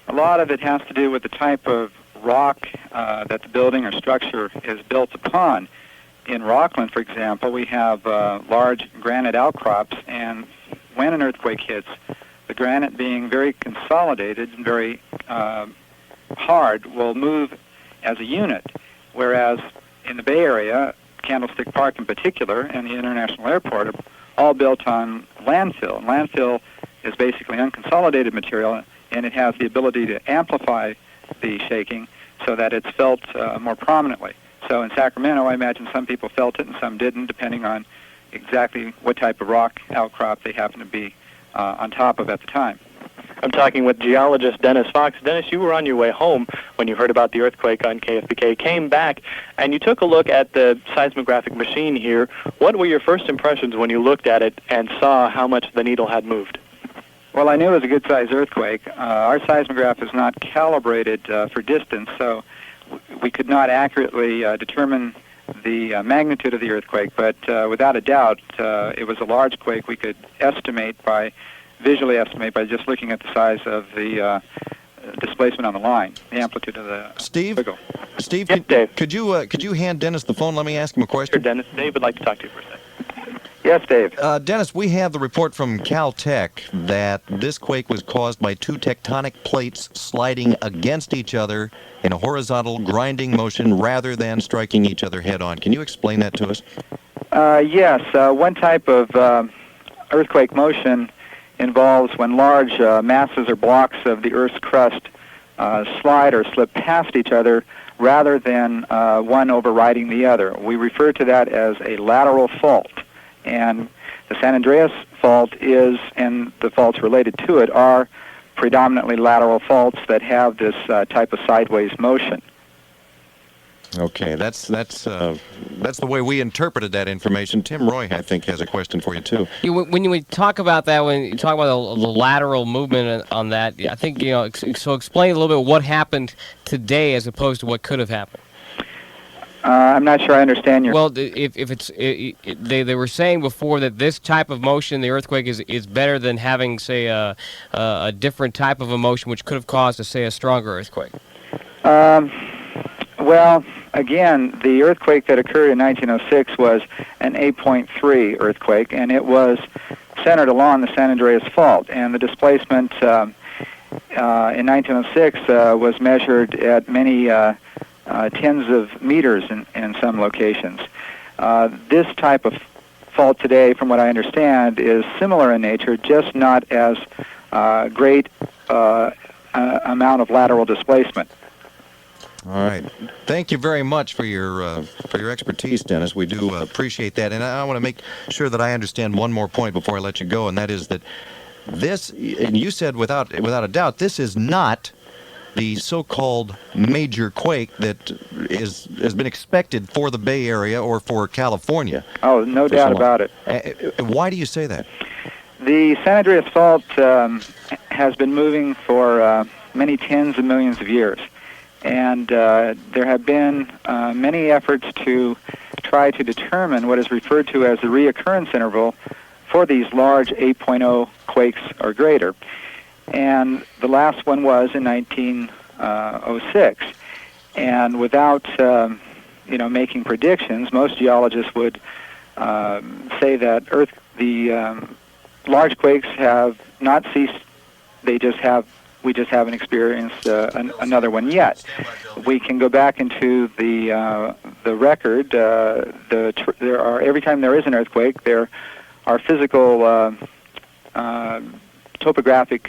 A lot of it has to do with the type of rock that the building or structure is built upon. In Rockland, for example, we have large granite outcrops, and when an earthquake hits, the granite being very consolidated and very hard will move as a unit, whereas in the Bay Area, Candlestick Park in particular, and the International Airport are all built on landfill. And landfill is basically unconsolidated material, and it has the ability to amplify the shaking so that it's felt more prominently. So in Sacramento, I imagine some people felt it and some didn't, depending on exactly what type of rock outcrop they happen to be on top of at the time. I'm talking with geologist Dennis Fox. Dennis, you were on your way home when you heard about the earthquake on KFBK, came back, and you took a look at the seismographic machine here. What were your first impressions when you looked at it and saw how much the needle had moved? Well, I knew it was a good-sized earthquake. Our seismograph is not calibrated for distance, so we could not accurately determine the magnitude of the earthquake, but without a doubt, it was a large quake. We could visually estimate by just looking at the size of the displacement on the line, the amplitude of the wiggle. Steve, yes, Dave. Could you hand Dennis the phone? Let me ask him a question. Sure, Dennis. Dave would like to talk to you for a second. Yes, Dave. Dennis, we have the report from Caltech that this quake was caused by two tectonic plates sliding against each other in a horizontal grinding motion rather than striking each other head-on. Can you explain that to us? Yes. One type of earthquake motion involves when large masses or blocks of the Earth's crust slide or slip past each other rather than one overriding the other. We refer to that as a lateral fault. And the San Andreas fault and the faults related to it are predominantly lateral faults that have this type of sideways motion. Okay, that's the way we interpreted that information. Tim Roy, I think, has a question for you too. When you talk about that, when you talk about the lateral movement on that, I think so. Explain a little bit what happened today as opposed to what could have happened. I'm not sure I understand your. Well, they were saying before that this type of motion, the earthquake, is better than having, say, a different type of a motion which could have caused, say, a stronger earthquake. Well, again, the earthquake that occurred in 1906 was an 8.3 earthquake, and it was centered along the San Andreas Fault. And the displacement in 1906 was measured at many tens of meters in some locations. This type of fault today, from what I understand, is similar in nature, just not as great amount of lateral displacement. All right. Thank you very much for your expertise, Dennis. We do appreciate that. And I want to make sure that I understand one more point before I let you go, and that is that this, and you said without a doubt, this is not the so-called major quake that has been expected for the Bay Area or for California. Oh, no doubt about it. Why do you say that? The San Andreas Fault has been moving for many tens of millions of years. And there have been many efforts to try to determine what is referred to as the reoccurrence interval for these large 8.0 quakes or greater. And the last one was in 1906. And without, making predictions, most geologists would say that the large quakes have not ceased. We just haven't experienced another one yet. We can go back into the record. Every time there is an earthquake, there are physical topographic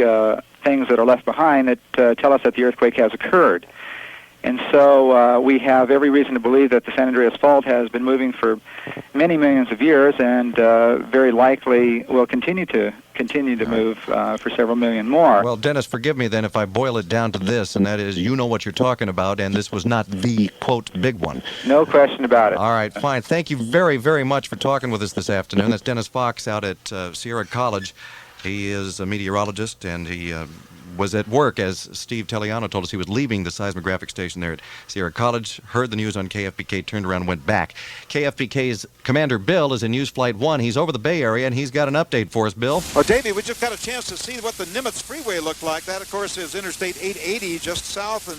things that are left behind that tell us that the earthquake has occurred. And so we have every reason to believe that the San Andreas Fault has been moving for many millions of years, and very likely will continue to move for several million more. Well, Dennis, forgive me then if I boil it down to this, and that is, you know what you're talking about, and this was not the, quote, big one. No question about it. All right, fine. Thank you very, very much for talking with us this afternoon. That's Dennis Fox out at Sierra College. He is a meteorologist, and he was at work, as Steve Telliano told us. He was leaving the seismographic station there at Sierra College, heard the news on KFBK, turned around and went back. KFBK's Commander Bill is in News Flight 1. He's over the Bay Area, and he's got an update for us, Bill. Well, Davey, we just got a chance to see what the Nimitz Freeway looked like. That, of course, is Interstate 880, just south and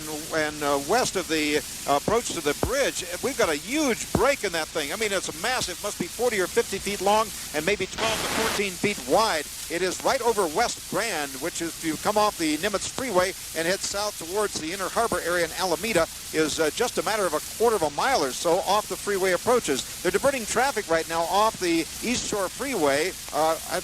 west of the approach to the bridge. We've got a huge break in that thing. I mean, it's massive. It must be 40 or 50 feet long and maybe 12 to 14 feet wide. It is right over West Grand, which is, if you come off the Nimitz Freeway and head south towards the Inner Harbor area in Alameda, is just a matter of a quarter of a mile or so off the freeway approaches. They're diverting traffic right now off the East Shore Freeway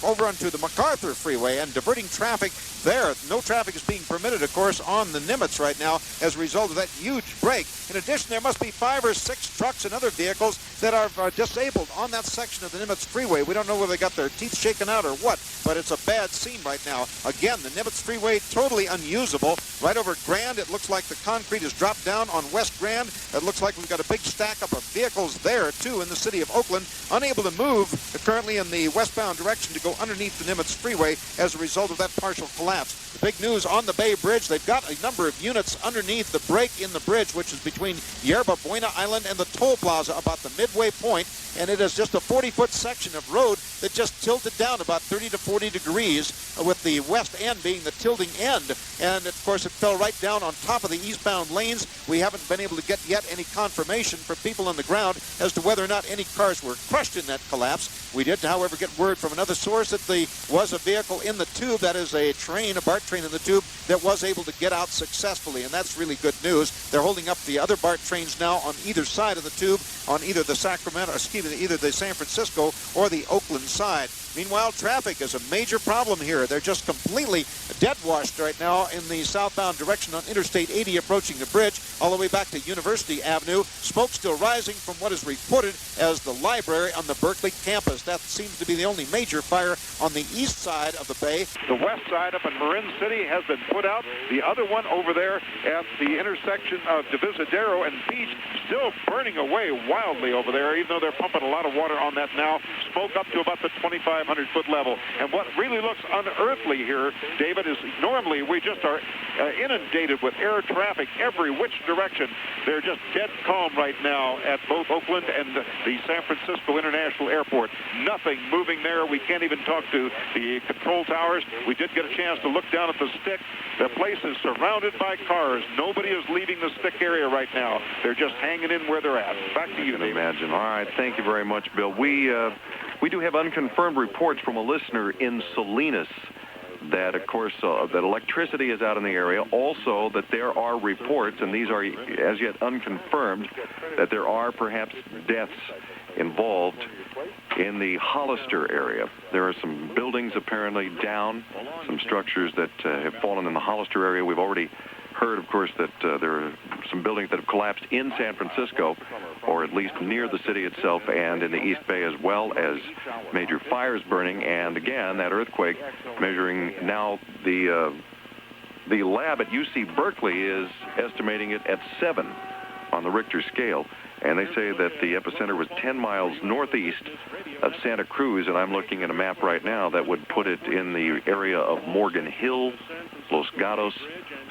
over onto the MacArthur Freeway and diverting traffic there. No traffic is being permitted, of course, on the Nimitz right now as a result of that huge break. In addition, there must be 5 or 6 trucks and other vehicles that are disabled on that section of the Nimitz Freeway. We don't know whether they got their teeth shaken out or what, but it's a bad scene right now. Again, the Nimitz Freeway totally unusable. Right over Grand, it looks like the concrete has dropped down on West Grand. It looks like we've got a big stack up of vehicles there, too, in the city of Oakland, unable to move currently in the westbound direction to go underneath the Nimitz Freeway as a result of that partial collapse. The big news on the Bay Bridge, they've got a number of units underneath the break in the bridge, which is between Yerba Buena Island and the toll plaza, about the midway point, and it is just a 40-foot section of road that just tilted down about 30 to 40 degrees, with the west end being the tilting end. And, of course, it fell right down on top of the eastbound lanes. We haven't been able to get yet any confirmation from people on the ground as to whether or not any cars were crushed in that collapse. We did, however, get word from another source that there was a vehicle in the tube, that is a train, a BART train in the tube, that was able to get out successfully, and that's really good news. They're holding up the other BART trains now on either side of the tube, on either the either the San Francisco or the Oakland side. Meanwhile, traffic is a major problem here. They're just completely dead-washed right now in the southbound direction on Interstate 80 approaching the bridge all the way back to University Avenue. Smoke still rising from what is reported as the library on the Berkeley campus. That seems to be the only major fire on the east side of the bay. The west side up in Marin City has been put out. The other one over there at the intersection of Divisadero and Beach still burning away wildly over there, even though they're pumping a lot of water on that now. Smoke up to about the 2,500-foot level. And what really looks unearthly here, David, is normally we just are inundated with air traffic every which direction. They're just dead calm right now at both Oakland and the San Francisco International Airport. Nothing moving there. We can't even talk to the control towers. We did get a chance to look down at the stick. The place is surrounded by cars. Nobody is leaving the stick area right now. They're just hanging in where they're at. Back to you, David. Imagine. All right. Thank you very much, Bill. We do have unconfirmed reports from a listener in Salinas that, of course, that electricity is out in the area. Also, that there are reports, and these are as yet unconfirmed, that there are perhaps deaths involved in the Hollister area. There are some buildings apparently down, some structures that have fallen in the Hollister area. We've already heard, of course, that there are some buildings that have collapsed in San Francisco, or at least near the city itself, and in the East Bay, as well as major fires burning. And again, that earthquake measuring now, the lab at UC Berkeley is estimating it at 7 on the Richter scale. And they say that the epicenter was 10 miles northeast of Santa Cruz, and I'm looking at a map right now that would put it in the area of Morgan Hill, Los Gatos,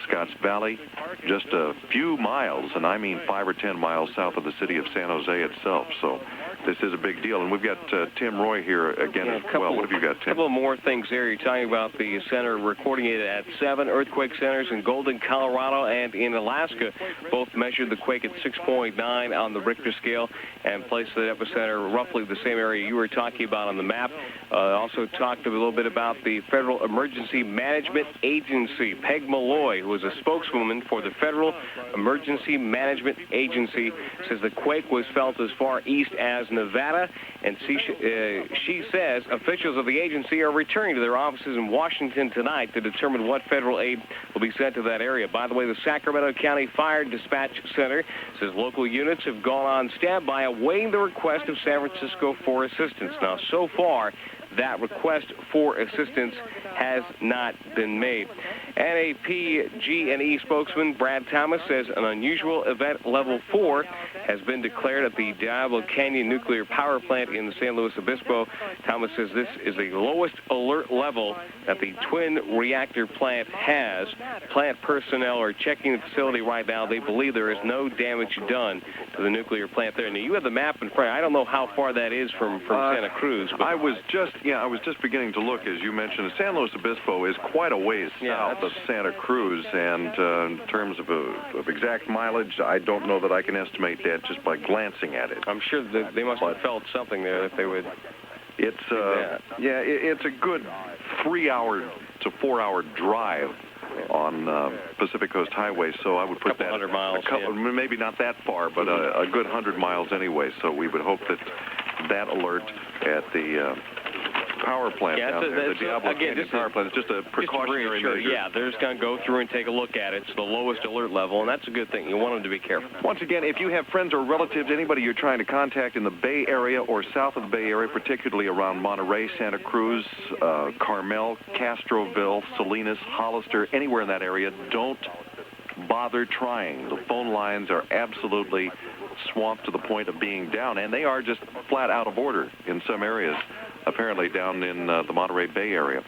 Scotts Valley, just a few miles, and I mean 5 or 10 miles south of the city of San Jose itself. So this is a big deal. And we've got Tim Roy here again as well. What have you got, A Tim? couple more things there. You're talking about the center recording it at 7 earthquake centers in Golden, Colorado, and in Alaska. Both measured the quake at 6.9 on the Richter scale and placed the epicenter roughly the same area you were talking about on the map. Also talked a little bit about the Federal Emergency Management Agency. Peg Malloy, who was a spokeswoman for the Federal Emergency Management Agency, says the quake was felt as far east as Nevada, and she says officials of the agency are returning to their offices in Washington tonight to determine what federal aid will be sent to that area. By the way, the Sacramento County Fire Dispatch Center says local units have gone on standby awaiting the request of San Francisco for assistance. Now, so far, that request for assistance has not been made. NAPG&E spokesman Brad Thomas says an unusual event level 4 has been declared at the Diablo Canyon nuclear power plant in San Luis Obispo. Thomas says this is the lowest alert level that the twin reactor plant has. Plant personnel are checking the facility right now. They believe there is no damage done to the nuclear plant there. Now, you have the map in front. I don't know how far that is from Santa Cruz. But I was just beginning to look, as you mentioned. San Luis Obispo is quite a ways south of Santa Cruz, and in terms of exact mileage, I don't know that I can estimate that just by glancing at it. I'm sure that they must have felt something there if they would. It's it's a good 3-hour to 4-hour drive on Pacific Coast Highway, so I would put that 100 miles, maybe not that far, but a good 100 miles anyway. So we would hope that alert at the power plant down there, the Diablo Canyon power plant, it's just a precautionary measure. Yeah, they're just going to go through and take a look at it. It's the lowest alert level, and that's a good thing. You want them to be careful. Once again, if you have friends or relatives, anybody you're trying to contact in the Bay Area or south of the Bay Area, particularly around Monterey, Santa Cruz, Carmel, Castroville, Salinas, Hollister, anywhere in that area, don't bother trying. The phone lines are absolutely swamped to the point of being down, and they are just flat out of order in some areas, apparently down in the Monterey Bay Area.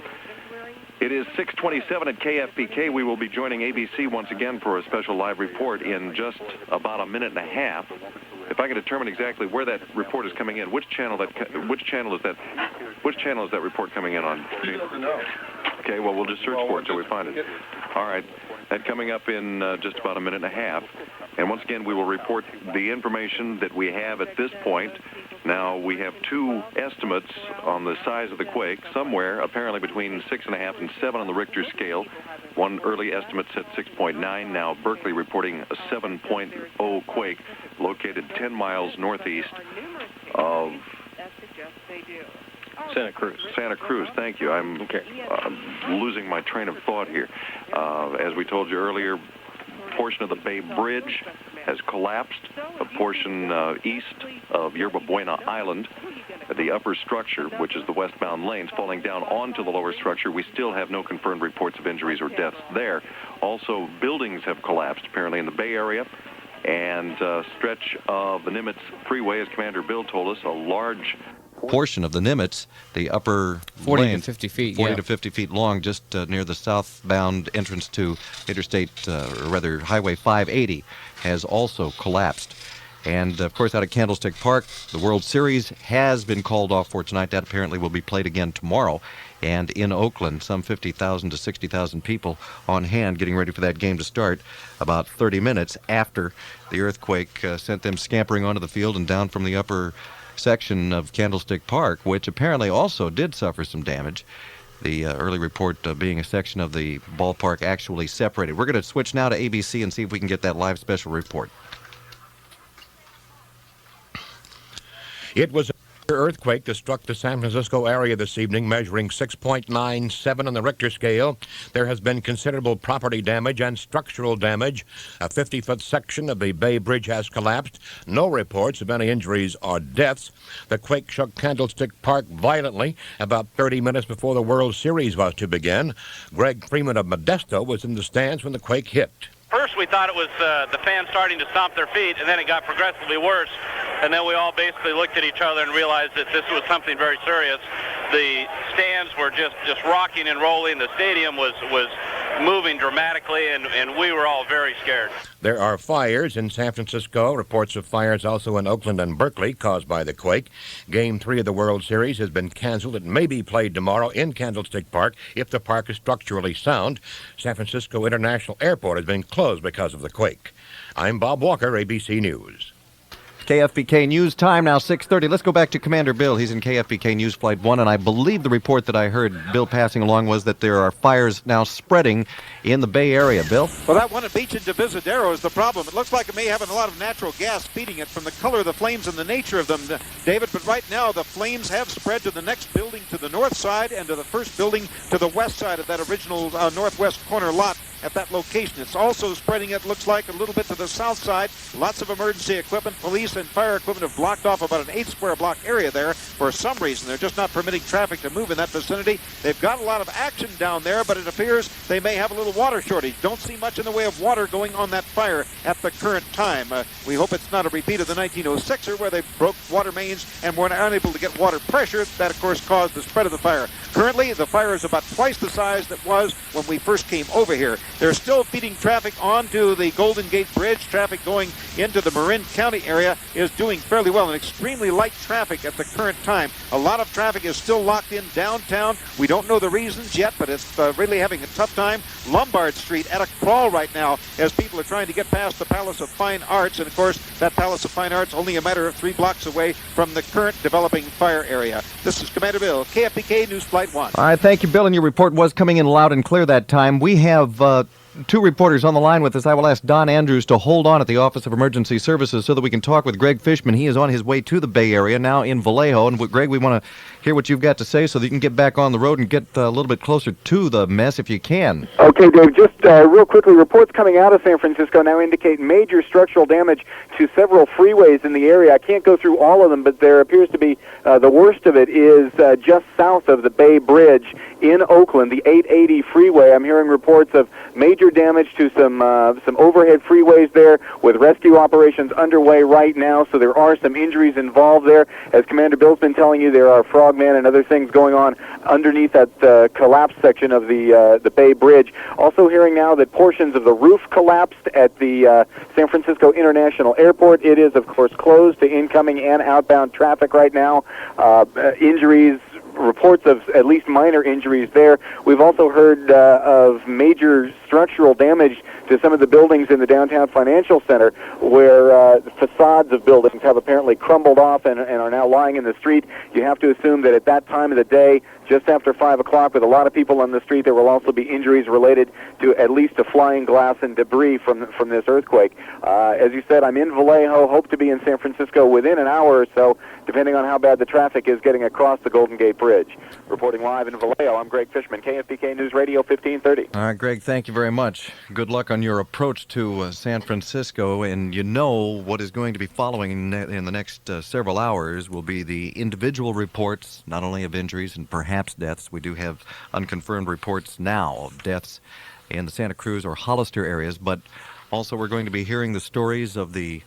It is 6:27 at KFBK. We will be joining ABC once again for a special live report in just about a minute and a half. If I can determine exactly where that report is coming in, which channel is that report coming in on? Okay, well, we'll just search for it until we find it. All right, that coming up in just about a minute and a half. And once again, we will report the information that we have at this point. Now, we have two estimates on the size of the quake, somewhere apparently between 6.5 and 7 on the Richter scale. One early estimate said 6.9. Now, Berkeley reporting a 7.0 quake located 10 miles northeast of Santa Cruz. Santa Cruz, thank you. I'm losing my train of thought here. As we told you earlier, a portion of the Bay Bridge has collapsed. A portion east of Yerba Buena Island, the upper structure, which is the westbound lanes, falling down onto the lower structure. We still have no confirmed reports of injuries or deaths there. Also, buildings have collapsed, apparently, in the Bay Area. And stretch of the Nimitz Freeway, as Commander Bill told us, a large portion of the Nimitz, the upper 40 lane, to 50 feet, 40 to 50 feet long, just near the southbound entrance to Interstate, or rather Highway 580, has also collapsed. And, of course, out at Candlestick Park, the World Series has been called off for tonight. That apparently will be played again tomorrow. And in Oakland, some 50,000 to 60,000 people on hand getting ready for that game to start about 30 minutes after the earthquake sent them scampering onto the field and down from the upper section of Candlestick Park, which apparently also did suffer some damage. The early report being a section of the ballpark actually separated. We're going to switch now to ABC and see if we can get that live special report. It was an earthquake that struck the San Francisco area this evening, measuring 6.97 on the Richter scale. There has been considerable property damage and structural damage. A 50-foot section of the Bay Bridge has collapsed. No reports of any injuries or deaths. The quake shook Candlestick Park violently about 30 minutes before the World Series was to begin. Greg Freeman of Modesto was in the stands when the quake hit. First, we thought it was the fans starting to stomp their feet, and then it got progressively worse. And then we all basically looked at each other and realized that this was something very serious. The stands were just rocking and rolling. The stadium was moving dramatically, and we were all very scared. There are fires in San Francisco. Reports of fires also in Oakland and Berkeley caused by the quake. Game 3 of the World Series has been canceled. It may be played tomorrow in Candlestick Park if the park is structurally sound. San Francisco International Airport has been closed because of the quake. I'm Bob Walker, ABC News. KFBK News time now, 6:30. Let's go back to Commander Bill. He's in KFBK News Flight 1, and I believe the report that I heard Bill passing along was that there are fires now spreading in the Bay Area. Bill? Well, that one at Beach and Divisadero is the problem. It looks like it may have a lot of natural gas feeding it from the color of the flames and the nature of them, David. But right now, the flames have spread to the next building to the north side and to the first building to the west side of that original northwest corner lot at that location. It's also spreading, it looks like, a little bit to the south side. Lots of emergency equipment, police and fire equipment have blocked off about an 8-square block area there for some reason. They're just not permitting traffic to move in that vicinity. They've got a lot of action down there, but it appears they may have a little water shortage. Don't see much in the way of water going on that fire at the current time. We hope it's not a repeat of the 1906er where they broke water mains and were unable to get water pressure. That, of course, caused the spread of the fire. Currently, the fire is about twice the size that was when we first came over here. They're still feeding traffic onto the Golden Gate Bridge. Traffic going into the Marin County area is doing fairly well, and extremely light traffic at the current time. A lot of traffic is still locked in downtown. We don't know the reasons yet, but it's really having a tough time. Lombard Street at a crawl right now as people are trying to get past the Palace of Fine Arts, and of course that Palace of Fine Arts only a matter of 3 blocks away from the current developing fire area. This is Commander Bill, KFBK News Flight 1. All right, thank you, Bill, and your report was coming in loud and clear that time. We have 2 reporters on the line with us. I will ask Don Andrews to hold on at the Office of Emergency Services so that we can talk with Greg Fishman. He is on his way to the Bay Area, now in Vallejo. And Greg, we want to hear what you've got to say so that you can get back on the road and get a little bit closer to the mess if you can. Okay, Dave, just real quickly, reports coming out of San Francisco now indicate major structural damage to several freeways in the area. I can't go through all of them, but there appears to be the worst of it is just south of the Bay Bridge in Oakland, the 880 freeway. I'm hearing reports of major damage to some overhead freeways there with rescue operations underway right now, so there are some injuries involved there. As Commander Bill's been telling you, there are frogmen and other things going on underneath that collapsed section of the Bay Bridge. Also hearing now that portions of the roof collapsed at the San Francisco International Airport. It is, of course, closed to incoming and outbound traffic right now. Injuries, reports of at least minor injuries there. We've also heard of major structural damage to some of the buildings in the downtown financial center where the facades of buildings have apparently crumbled off and are now lying in the street. You have to assume that at that time of the day, just after 5 o'clock, with a lot of people on the street, there will also be injuries related to at least to flying glass and debris from this earthquake. As you said, I'm in Vallejo, hope to be in San Francisco within an hour or so, depending on how bad the traffic is getting across the Golden Gate Bridge. Reporting live in Vallejo, I'm Greg Fishman, KFBK News Radio 1530. All right, Greg, thank you very much. Good luck on your approach to San Francisco, and you know what is going to be following in the next several hours will be the individual reports, not only of injuries and perhaps deaths. We do have unconfirmed reports now of deaths in the Santa Cruz or Hollister areas, but also we're going to be hearing the stories of the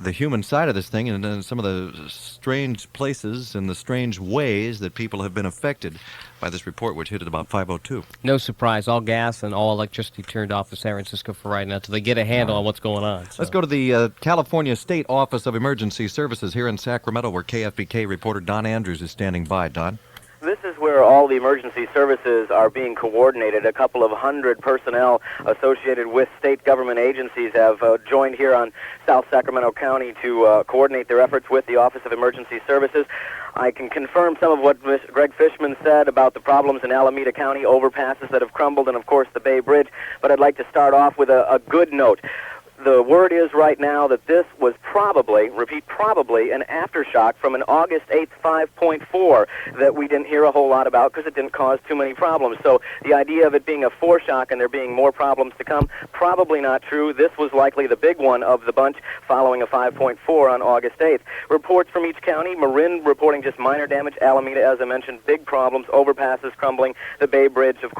human side of this thing and some of the strange places and the strange ways that people have been affected by this report, which hit at about 5:02. No surprise, all gas and all electricity turned off in San Francisco for right now until they get a handle on what's going on. So. Let's go to the California State Office of Emergency Services here in Sacramento, where KFBK reporter Don Andrews is standing by. Don? This is where all the emergency services are being coordinated. A couple of 100 personnel associated with state government agencies have joined here on South Sacramento County to coordinate their efforts with the Office of Emergency Services. I can confirm some of what Greg Fishman said about the problems in Alameda County, overpasses that have crumbled, and, of course, the Bay Bridge. But I'd like to start off with a good note. The word is right now that this was probably, repeat, probably an aftershock from an August 8th 5.4 that we didn't hear a whole lot about because it didn't cause too many problems. So the idea of it being a foreshock and there being more problems to come, probably not true. This was likely the big one of the bunch following a 5.4 on August 8th. Reports from each county, Marin reporting just minor damage, Alameda, as I mentioned, big problems, overpasses crumbling, the Bay Bridge, of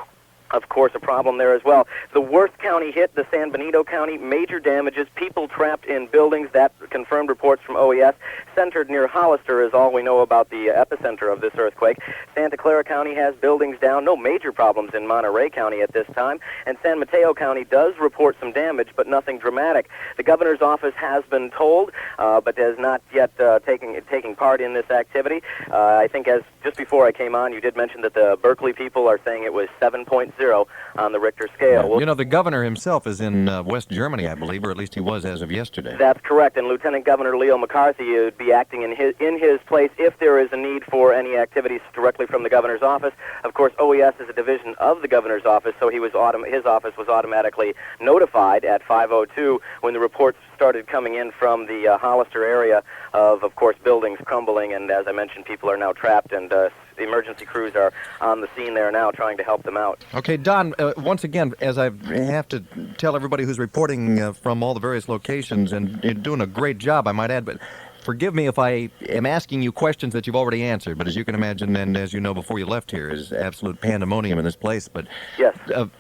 of course, a problem there as well. The worst county hit, the San Benito County, major damages, people trapped in buildings. That confirmed reports from OES. Centered near Hollister is all we know about the epicenter of this earthquake. Santa Clara County has buildings down. No major problems in Monterey County at this time. And San Mateo County does report some damage, but nothing dramatic. The governor's office has been told, but has not yet taking part in this activity. I think just before I came on, you did mention that the Berkeley people are saying it was 7.0 on the Richter scale. You know, the governor himself is in West Germany, I believe, or at least he was as of yesterday. That's correct, and Lieutenant Governor Leo McCarthy would be acting in his place if there is a need for any activities directly from the governor's office. Of course, OES is a division of the governor's office, so his office was automatically notified at 5:02 when the reports started coming in from the Hollister area of course, buildings crumbling, and as I mentioned, people are now trapped, and the emergency crews are on the scene there now trying to help them out. Okay, Don, once again, as I have to tell everybody who's reporting from all the various locations, and you're doing a great job, I might add, but forgive me if I am asking you questions that you've already answered, but as you can imagine, and as you know before you left here, is absolute pandemonium in this place. But yes,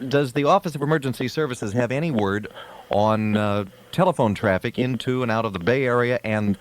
does the Office of Emergency Services have any word on telephone traffic into and out of the Bay Area, and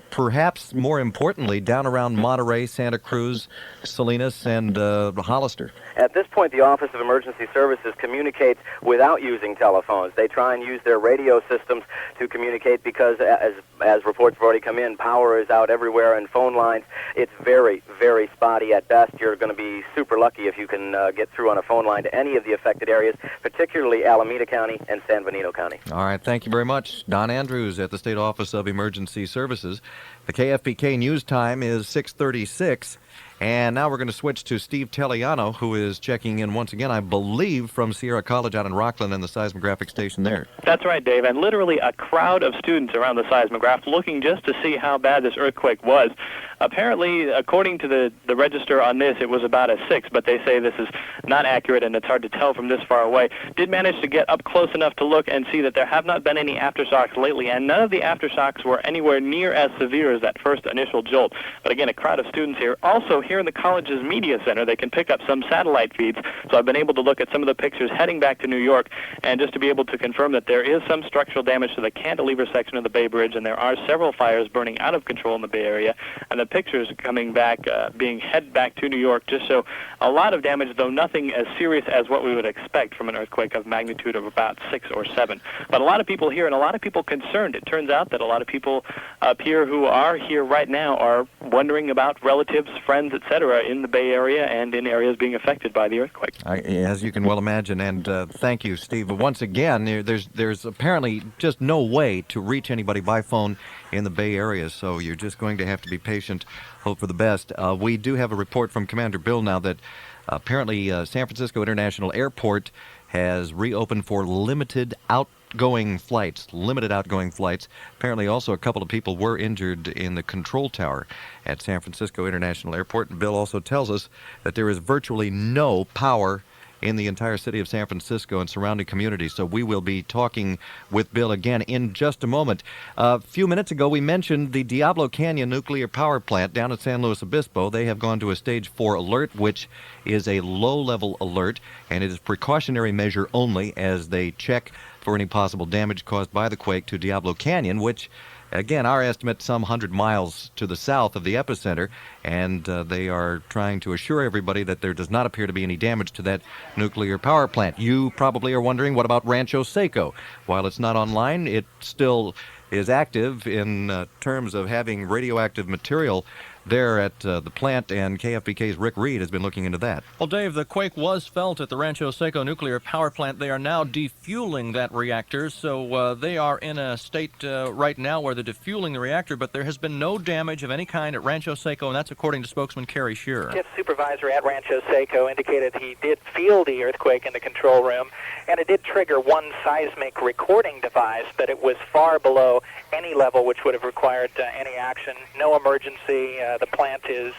perhaps more importantly, down around Monterey, Santa Cruz, Salinas, and Hollister? At this point, the Office of Emergency Services communicates without using telephones. They try and use their radio systems to communicate because, as reports have already come in, power is out everywhere, and phone lines, it's very, very spotty at best. You're going to be super lucky if you can get through on a phone line to any of the affected areas, particularly Alameda County and San Benito County. All right, thank you very much. Don Andrews at the State Office of Emergency Services. The KFBK News Time is 6:36, and now we're going to switch to Steve Telliano, who is checking in once again, I believe, from Sierra College out in Rockland and the seismographic station there. That's right, Dave, and literally a crowd of students around the seismograph looking just to see how bad this earthquake was. Apparently, according to the register on this, it was about a 6, but they say this is not accurate and it's hard to tell from this far away. Did manage to get up close enough to look and see that there have not been any aftershocks lately, and none of the aftershocks were anywhere near as severe as that first initial jolt. But again, a crowd of students here. Also, here in the college's media center, they can pick up some satellite feeds, so I've been able to look at some of the pictures heading back to New York, and just to be able to confirm that there is some structural damage to the cantilever section of the Bay Bridge, and there are several fires burning out of control in the Bay Area, and the pictures coming back, being head back to New York, just show a lot of damage, though nothing as serious as what we would expect from an earthquake of magnitude of about 6 or 7. But a lot of people here and a lot of people concerned. It turns out that a lot of people up here who are here right now are wondering about relatives, friends, etc. in the Bay Area and in areas being affected by the earthquake. As you can well imagine, and thank you, Steve. Once again, there's apparently just no way to reach anybody by phone in the Bay Area, so you're just going to have to be patient, hope for the best. We do have a report from Commander Bill now that apparently San Francisco International Airport has reopened for limited outgoing flights. Apparently also a couple of people were injured in the control tower at San Francisco International Airport. And Bill also tells us that there is virtually no power in the entire city of San Francisco and surrounding communities. So we will be talking with Bill again in just a moment. A few minutes ago, we mentioned the Diablo Canyon nuclear power plant down at San Luis Obispo. They have gone to a stage 4 alert, which is a low-level alert, and it is precautionary measure only as they check for any possible damage caused by the quake to Diablo Canyon, which, again, our estimate, some 100 miles to the south of the epicenter, and they are trying to assure everybody that there does not appear to be any damage to that nuclear power plant. You probably are wondering, what about Rancho Seco? While it's not online, it still is active in terms of having radioactive material there at the plant, and KFBK's Rick Reed has been looking into that. Well, Dave, the quake was felt at the Rancho Seco nuclear power plant. They are now defueling that reactor, so they are in a state right now where they're defueling the reactor, but there has been no damage of any kind at Rancho Seco, and that's according to spokesman Kerry Shearer. Shift supervisor at Rancho Seco indicated he did feel the earthquake in the control room, and it did trigger one seismic recording device, but it was far below any level which would have required any action. No emergency. The plant is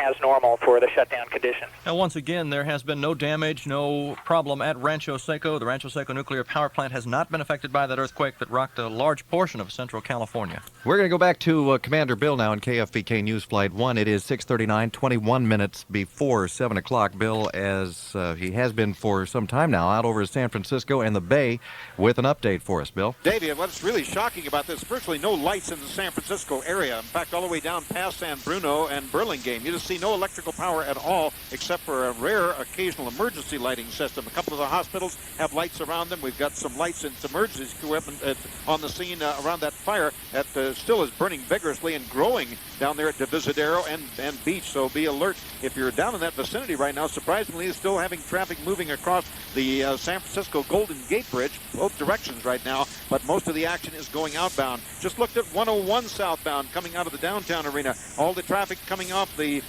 as normal for the shutdown condition. Now, once again, there has been no damage, no problem at Rancho Seco. The Rancho Seco nuclear power plant has not been affected by that earthquake that rocked a large portion of central California. We're going to go back to Commander Bill now in KFBK News Flight 1. It is 6:39, 21 minutes before 7 o'clock. Bill, as he has been for some time now, out over San Francisco and the Bay with an update for us, Bill. Davey, what's really shocking about this, virtually no lights in the San Francisco area. In fact, all the way down past San Bruno and Burlingame, you just see no electrical power at all, except for a rare occasional emergency lighting system. A couple of the hospitals have lights around them. We've got some lights and some emergency equipment on the scene around that fire that still is burning vigorously and growing down there at Divisadero and Beach. So be alert if you're down in that vicinity right now. Surprisingly, is still having traffic moving across the San Francisco Golden Gate Bridge, both directions right now, but most of the action is going outbound. Just looked at 101 southbound coming out of the downtown arena. All the traffic coming off the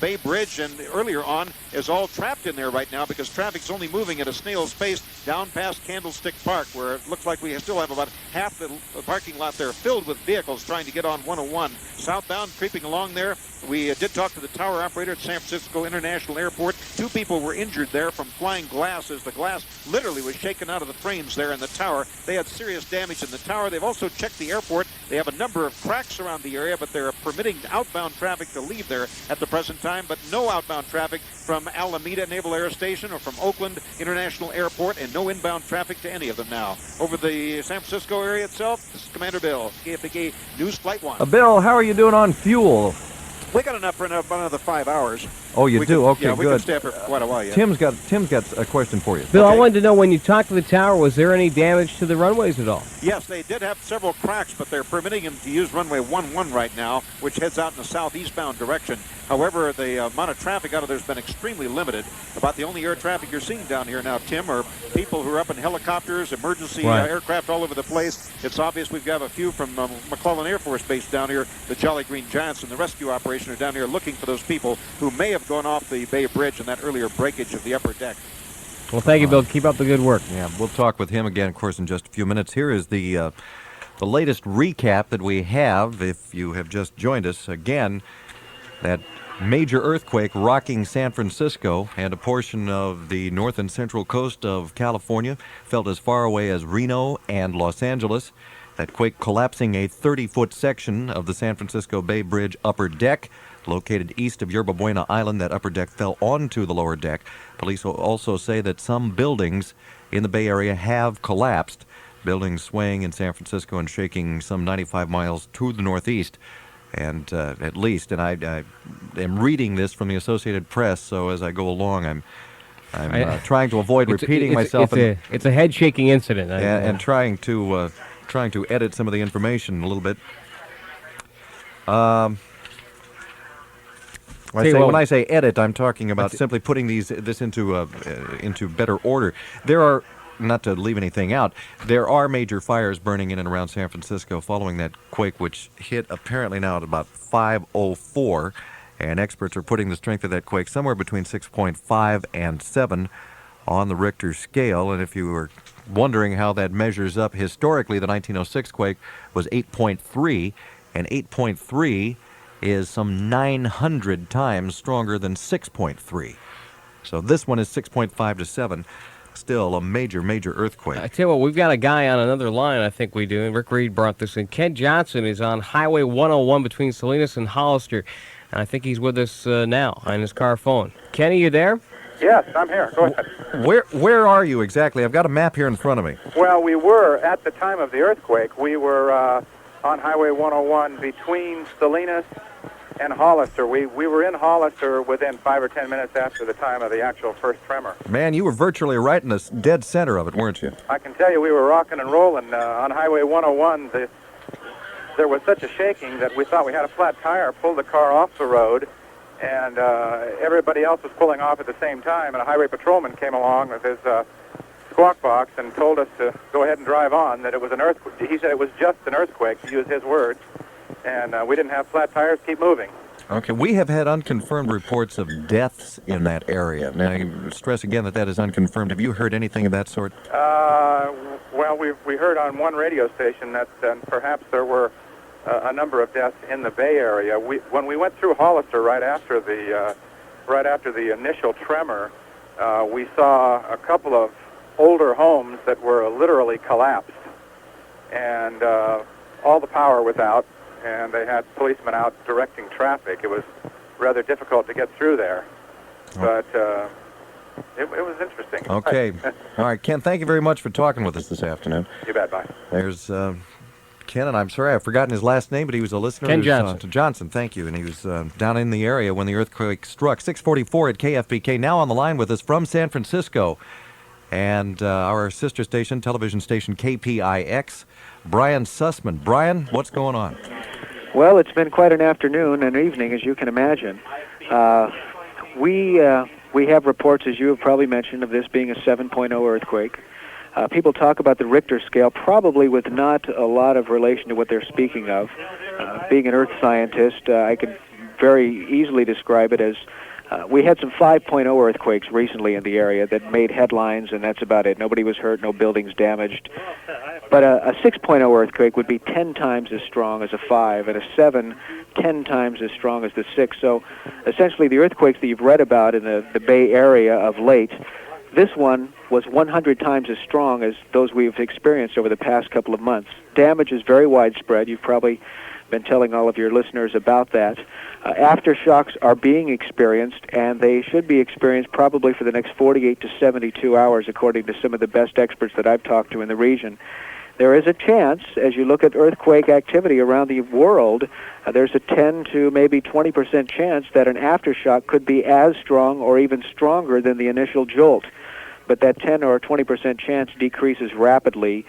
Bay Bridge and earlier on is all trapped in there right now because traffic's only moving at a snail's pace down past Candlestick Park, where it looks like we still have about half the parking lot there filled with vehicles trying to get on 101. Southbound creeping along there. We did talk to the tower operator at San Francisco International Airport. 2 people were injured there from flying glass as the glass literally was shaken out of the frames there in the tower. They had serious damage in the tower. They've also checked the airport. They have a number of cracks around the area, but they're permitting outbound traffic to leave there at the present time, but no outbound traffic from Alameda Naval Air Station or from Oakland International Airport, and no inbound traffic to any of them now. Over the San Francisco area itself, this is Commander Bill, KFBK News Flight 1. Bill, how are you doing on fuel? We got enough for another 5 hours. Oh, you do? Okay, yeah, good. we can stay up for quite a while, yeah. Tim's got a question for you. Bill, I wanted to know, when you talked to the tower, was there any damage to the runways at all? Yes, they did have several cracks, but they're permitting them to use runway 11 right now, which heads out in the southeastbound direction. However, the amount of traffic out of there has been extremely limited. About the only air traffic you're seeing down here now, Tim, are people who are up in helicopters, emergency aircraft all over the place. It's obvious we've got a few from McClellan Air Force Base down here. The Jolly Green Giants and the rescue operation are down here looking for those people who may have gone off the Bay Bridge in that earlier breakage of the upper deck. Well, thank you, Bill. Keep up the good work. Yeah, we'll talk with him again, of course, in just a few minutes. Here is the latest recap that we have, if you have just joined us. Again, that major earthquake rocking San Francisco and a portion of the north and central coast of California, felt as far away as Reno and Los Angeles. That quake collapsing a 30-foot section of the San Francisco Bay Bridge upper deck, located east of Yerba Buena Island. That upper deck fell onto the lower deck. Police will also say that some buildings in the Bay Area have collapsed, buildings swaying in San Francisco and shaking some 95 miles to the northeast. And at least, and I am reading this from the Associated Press, so as I go along, I'm trying to avoid repeating myself. It's a head-shaking incident. And trying to edit some of the information a little bit. When I say edit, I'm talking about simply putting this into better order. There are, not to leave anything out, there are major fires burning in and around San Francisco following that quake, which hit apparently now at about 5:04, and experts are putting the strength of that quake somewhere between 6.5 and 7 on the Richter scale. And if you were wondering how that measures up historically, the 1906 quake was 8.3, and 8.3 is some 900 times stronger than 6.3. So this one is 6.5 to 7. Still a major, major earthquake. I tell you what, we've got a guy on another line, I think we do, and Rick Reed brought this in. Ken Johnson is on Highway 101 between Salinas and Hollister, and I think he's with us now on his car phone. Ken, are you there? Yes, I'm here. Go ahead. Where are you exactly? I've got a map here in front of me. Well, we were, at the time of the earthquake, we were on Highway 101 between Salinas and Hollister. We were in Hollister within 5 or 10 minutes after the time of the actual first tremor. Man, you were virtually right in the dead center of it, weren't you? I can tell you we were rocking and rolling. On Highway 101, there was such a shaking that we thought we had a flat tire, pulled the car off the road, and everybody else was pulling off at the same time, and a highway patrolman came along with his squawk box and told us to go ahead and drive on, that it was an earthquake. He said it was just an earthquake, to use his words, and we didn't have flat tires, keep moving. Okay, we have had unconfirmed reports of deaths in that area. Now, I stress again that is unconfirmed. Have you heard anything of that sort? Well, we heard on one radio station that perhaps there were a number of deaths in the Bay Area. When we went through Hollister right after the initial tremor, we saw a couple of older homes that were literally collapsed, and all the power was out, and they had policemen out directing traffic. It was rather difficult to get through there, but it was interesting. Okay. All right, Ken, thank you very much for talking with us this afternoon. You bet, bye. There's Ken, and I'm sorry I've forgotten his last name, but he was a listener. Ken Johnson. Johnson, thank you. And he was down in the area when the earthquake struck. 644 at KFBK. Now on the line with us from San Francisco. And our sister station, television station KPIX, Brian Sussman. Brian, what's going on? Well, it's been quite an afternoon and evening, as you can imagine. We have reports, as you have probably mentioned, of this being a 7.0 earthquake. People talk about the Richter scale, probably with not a lot of relation to what they're speaking of. Being an earth scientist, I could very easily describe it as we had some 5.0 earthquakes recently in the area that made headlines, and that's about it. Nobody was hurt, no buildings damaged. But a 6.0 earthquake would be 10 times as strong as a 5, and a 7, 10 times as strong as the 6. So essentially the earthquakes that you've read about in the Bay Area of late, this one was 100 times as strong as those we've experienced over the past couple of months. Damage is very widespread. You've probably been telling all of your listeners about that. Aftershocks are being experienced, and they should be experienced probably for the next 48 to 72 hours, according to some of the best experts that I've talked to in the region. There is a chance, as you look at earthquake activity around the world, there's a 10 to maybe 20% chance that an aftershock could be as strong or even stronger than the initial jolt. But that 10 or 20% chance decreases rapidly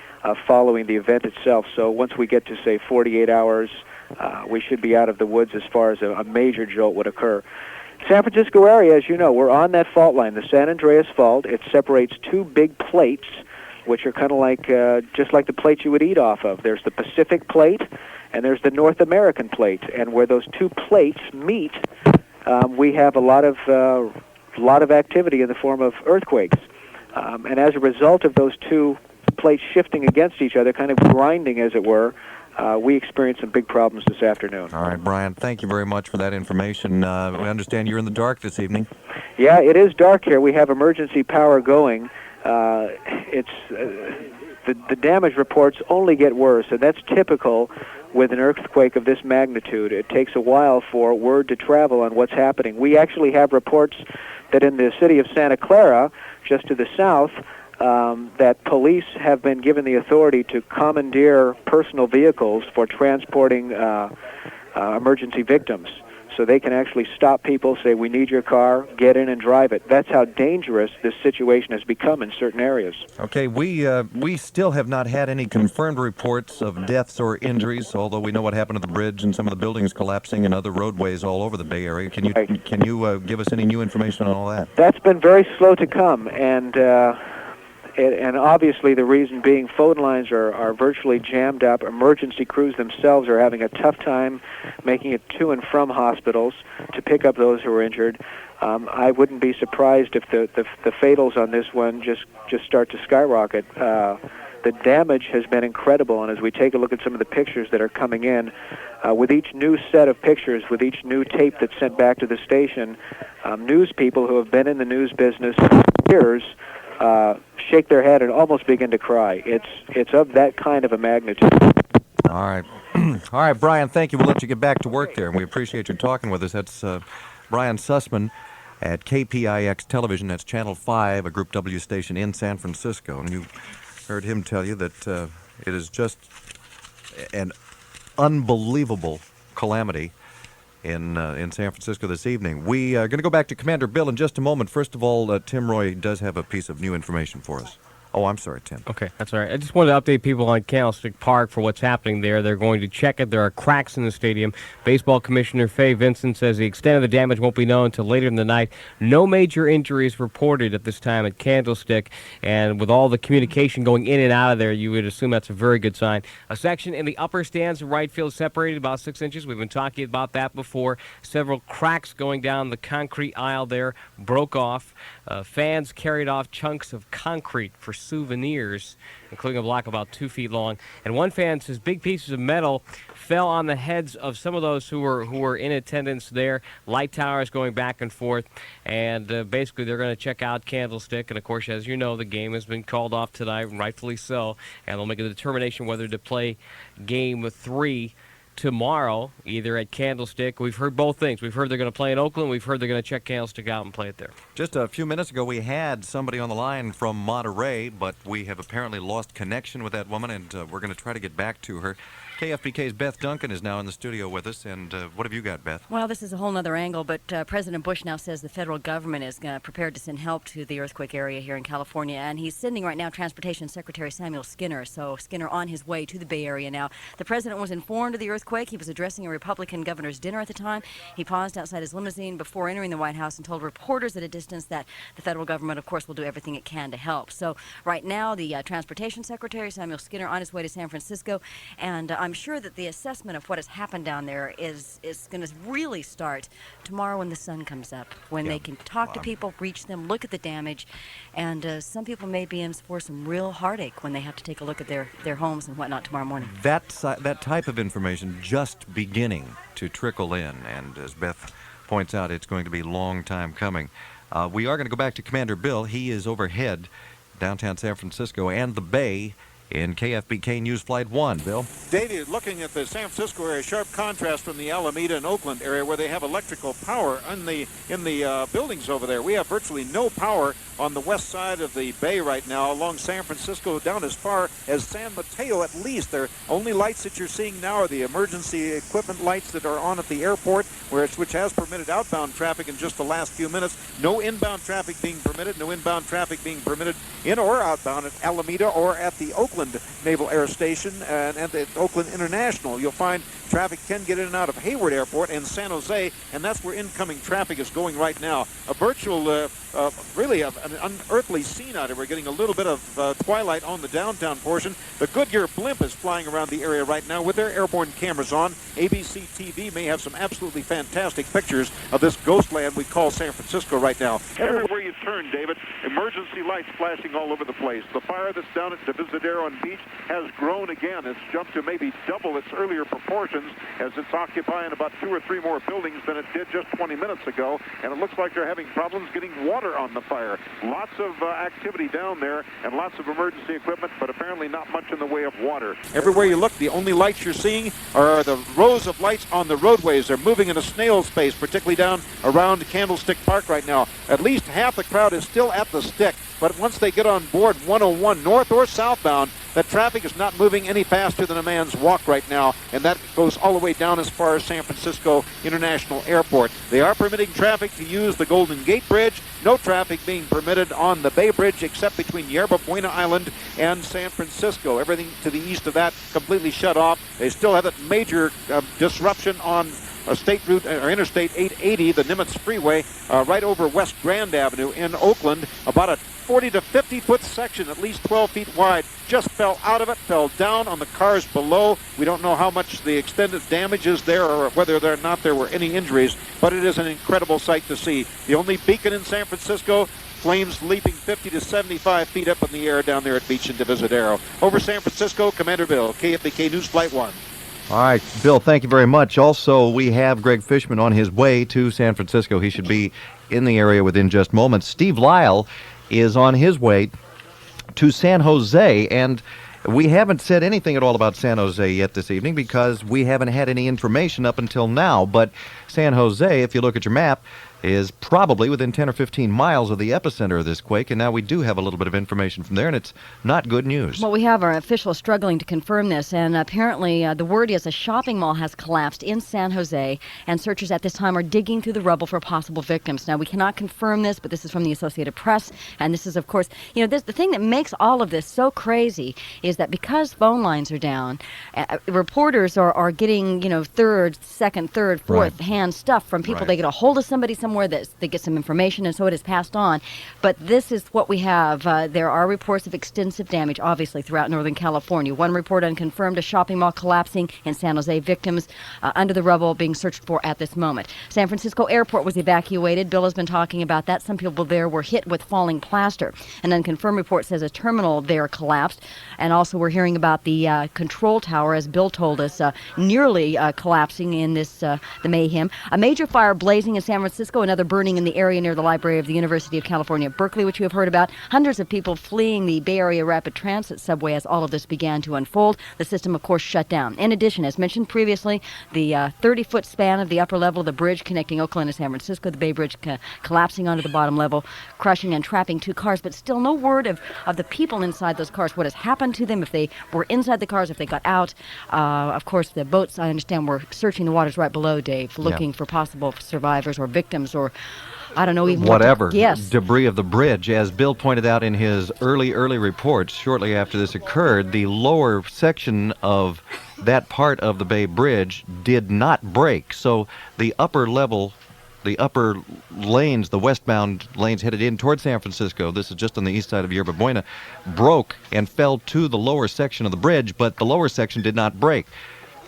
following the event itself. So once we get to, say, 48 hours, we should be out of the woods as far as a major jolt would occur. San Francisco area, as you know, we're on that fault line, the San Andreas Fault. It separates two big plates, which are kind of like just like the plates you would eat off of. There's the Pacific Plate, and there's the North American Plate. And where those two plates meet, we have a lot of activity in the form of earthquakes. And as a result of those two plates shifting against each other, kind of grinding, as it were, we experienced some big problems this afternoon. All right, Brian, thank you very much for that information. We understand you're in the dark this evening. Yeah, it is dark here. We have emergency power going. The damage reports only get worse, and that's typical with an earthquake of this magnitude. It takes a while for word to travel on what's happening. We actually have reports that in the city of Santa Clara, just to the south, that police have been given the authority to commandeer personal vehicles for transporting emergency victims. So they can actually stop people, say, we need your car, get in and drive it. That's how dangerous this situation has become in certain areas. Okay, we still have not had any confirmed reports of deaths or injuries, although we know what happened to the bridge and some of the buildings collapsing and other roadways all over the Bay Area. Can you give us any new information on all that? That's been very slow to come, and obviously the reason being phone lines are virtually jammed up. Emergency crews themselves are having a tough time making it to and from hospitals to pick up those who are injured. I wouldn't be surprised if the fatals on this one just start to skyrocket. The damage has been incredible, and as we take a look at some of the pictures that are coming in, with each new set of pictures, with each new tape that's sent back to the station, news people who have been in the news business for years shake their head and almost begin to cry. It's of that kind of a magnitude. All right. All right, Brian, thank you. We'll let you get back to work there, and we appreciate you talking with us. That's Brian Sussman at KPIX Television. That's Channel 5, a Group W station in San Francisco. And you heard him tell you that it is just an unbelievable calamity in San Francisco this evening. We are going to go back to Commander Bill in just a moment. First of all, Tim Roy does have a piece of new information for us. Oh, I'm sorry, Tim. Okay, that's all right. I just wanted to update people on Candlestick Park for what's happening there. They're going to check it. There are cracks in the stadium. Baseball Commissioner Fay Vincent says the extent of the damage won't be known until later in the night. No major injuries reported at this time at Candlestick, and with all the communication going in and out of there, you would assume that's a very good sign. A section in the upper stands in right field separated about 6 inches. We've been talking about that before. Several cracks going down the concrete aisle there broke off. Fans carried off chunks of concrete for souvenirs, including a block about 2 feet long. And one fan says big pieces of metal fell on the heads of some of those who were in attendance there. Light towers going back and forth, and basically they're going to check out Candlestick. And of course, as you know, the game has been called off tonight, rightfully so, and they'll make a determination whether to play Game 3 tomorrow, either at Candlestick. We've heard both things. We've heard they're going to play in Oakland. We've heard they're going to check Candlestick out and play it there. Just a few minutes ago, we had somebody on the line from Monterey, but we have apparently lost connection with that woman, and we're going to try to get back to her. KFBK's Beth Duncan is now in the studio with us, and what have you got, Beth? Well, this is a whole other angle, but President Bush now says the federal government is prepared to send help to the earthquake area here in California, and he's sending right now Transportation Secretary Samuel Skinner. So Skinner on his way to the Bay Area now. The president was informed of the earthquake. He was addressing a Republican governor's dinner at the time. He paused outside his limousine before entering the White House and told reporters at a distance that the federal government, of course, will do everything it can to help. So right now, the Transportation Secretary Samuel Skinner on his way to San Francisco, and I'm sure that the assessment of what has happened down there is going to really start tomorrow when the sun comes up, when they can talk to people, reach them, look at the damage, and some people may be in for some real heartache when they have to take a look at their homes and whatnot tomorrow morning. That type of information just beginning to trickle in, and as Beth points out, it's going to be a long time coming. We are going to go back to Commander Bill. He is overhead downtown San Francisco and the Bay in KFBK News Flight 1. Bill? Davey, looking at the San Francisco area, sharp contrast from the Alameda and Oakland area where they have electrical power in the buildings over there. We have virtually no power on the west side of the bay right now along San Francisco down as far as San Mateo at least. The only lights that you're seeing now are the emergency equipment lights that are on at the airport, which has permitted outbound traffic in just the last few minutes. No inbound traffic being permitted, no inbound traffic being permitted in or outbound at Alameda or at the Oakland Naval Air Station and at the Oakland International. You'll find traffic can get in and out of Hayward Airport and San Jose, and that's where incoming traffic is going right now. A virtual, really an unearthly scene out here. We're getting a little bit of twilight on the downtown portion. The Goodyear blimp is flying around the area right now with their airborne cameras on. ABC TV may have some absolutely fantastic pictures of this ghost land we call San Francisco right now. Everywhere you turn, David, emergency lights flashing all over the place. The fire that's down at Divisadero Beach has grown again. It's jumped to maybe double its earlier proportions as it's occupying about 2 or 3 more buildings than it did just 20 minutes ago, and it looks like they're having problems getting water on the fire. Lots of activity down there and lots of emergency equipment, but apparently not much in the way of water. Everywhere you look, the only lights you're seeing are the rows of lights on the roadways. They're moving in a snail's pace, particularly down around Candlestick Park right now. At least half the crowd is still at the stick, but once they get on board 101 north or southbound, the traffic is not moving any faster than a man's walk right now, and that goes all the way down as far as San Francisco International Airport. They are permitting traffic to use the Golden Gate Bridge. No traffic being permitted on the Bay Bridge except between Yerba Buena Island and San Francisco. Everything to the east of that completely shut off. They still have that major disruption on state route or Interstate 880, the Nimitz Freeway, right over West Grand Avenue in Oakland. About a 40 to 50 foot section, at least 12 feet wide, just fell out of it, fell down on the cars below. We don't know how much the extended damage is there or whether or not there were any injuries, but it is an incredible sight to see. The only beacon in San Francisco, flames leaping 50 to 75 feet up in the air down there at Beach and Divisadero. Over San Francisco, Commander Bill, KFBK News Flight 1. All right, Bill, thank you very much. Also, we have Greg Fishman on his way to San Francisco. He should be in the area within just moments. Steve Lyle is on his way to San Jose, and we haven't said anything at all about San Jose yet this evening because we haven't had any information up until now. But San Jose, if you look at your map, is probably within 10 or 15 miles of the epicenter of this quake, and now we do have a little bit of information from there, and it's not good news. Well, we have our officials struggling to confirm this, and apparently the word is a shopping mall has collapsed in San Jose, and searchers at this time are digging through the rubble for possible victims. Now, we cannot confirm this, but this is from the Associated Press, and this is, of course, the thing that makes all of this so crazy is that because phone lines are down, reporters are getting, third, second, third, fourth hand stuff from people. Right. They get a hold of somebody somewhere somewhere that they get some information, and so it is passed on. But this is what we have. There are reports of extensive damage, obviously, throughout Northern California. One report unconfirmed, a shopping mall collapsing in San Jose. Victims under the rubble being searched for at this moment. San Francisco Airport was evacuated. Bill has been talking about that. Some people there were hit with falling plaster. An unconfirmed report says a terminal there collapsed. And also we're hearing about the control tower, as Bill told us, nearly collapsing in this the mayhem. A major fire blazing in San Francisco, another burning in the area near the library of the University of California at Berkeley, which you have heard about. Hundreds of people fleeing the Bay Area Rapid Transit subway as all of this began to unfold. The system, of course, shut down. In addition, as mentioned previously, the 30-foot span of the upper level of the bridge connecting Oakland and San Francisco, the Bay Bridge collapsing onto the bottom level, crushing and trapping 2 cars, but still no word of the people inside those cars, what has happened to them, if they were inside the cars, if they got out. Of course, the boats, I understand, were searching the waters right below, Dave, looking for possible survivors or victims or, I don't know, even whatever yes. debris of the bridge. As Bill pointed out in his early reports, shortly after this occurred, the lower section of that part of the Bay Bridge did not break. So the upper level, the upper lanes, the westbound lanes headed in toward San Francisco, this is just on the east side of Yerba Buena, broke and fell to the lower section of the bridge, but the lower section did not break.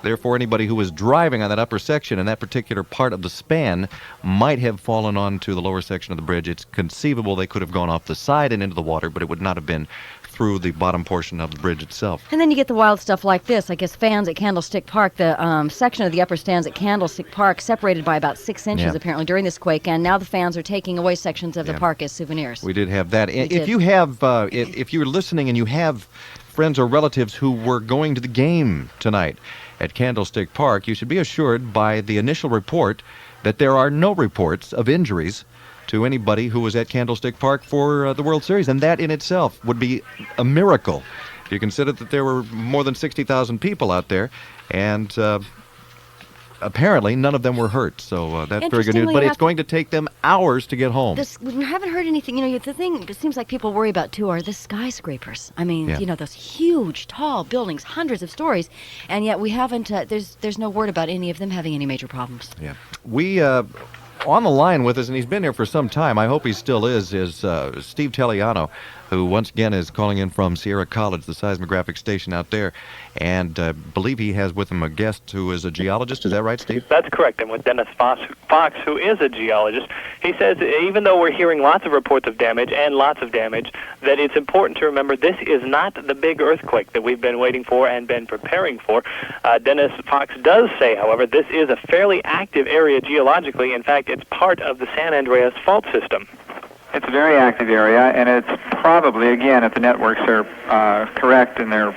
Therefore, anybody who was driving on that upper section in that particular part of the span might have fallen onto the lower section of the bridge. It's conceivable they could have gone off the side and into the water, but it would not have been through the bottom portion of the bridge itself. And then you get the wild stuff like this. I guess fans at Candlestick Park, the section of the upper stands at Candlestick Park separated by about 6 inches apparently during this quake, and now the fans are taking away sections of the park as souvenirs. We did have that. If you have, if you're listening and you have friends or relatives who were going to the game tonight at Candlestick Park, you should be assured by the initial report that there are no reports of injuries to anybody who was at Candlestick Park for the World Series, and that in itself would be a miracle if you consider that there were more than 60,000 people out there, and apparently none of them were hurt, so that's very good news. But it's going to take them hours to get home. We haven't heard anything. You know, the thing it seems like people worry about too are the skyscrapers. I mean, you know, those huge, tall buildings, hundreds of stories, and yet we haven't. There's no word about any of them having any major problems. Yeah, we. On the line with us, and he's been here for some time, I hope he still is Steve Telliano, who once again is calling in from Sierra College, the seismographic station out there, and believe he has with him a guest who is a geologist. Is that right, Steve? That's correct. I'm with Dennis Fox, who is a geologist. He says even though we're hearing lots of reports of damage and lots of damage, that it's important to remember this is not the big earthquake that we've been waiting for and been preparing for. Dennis Fox does say, however, this is a fairly active area geologically. In fact, it's part of the San Andreas fault system. It's a very active area, and it's probably, again, if the networks are correct in their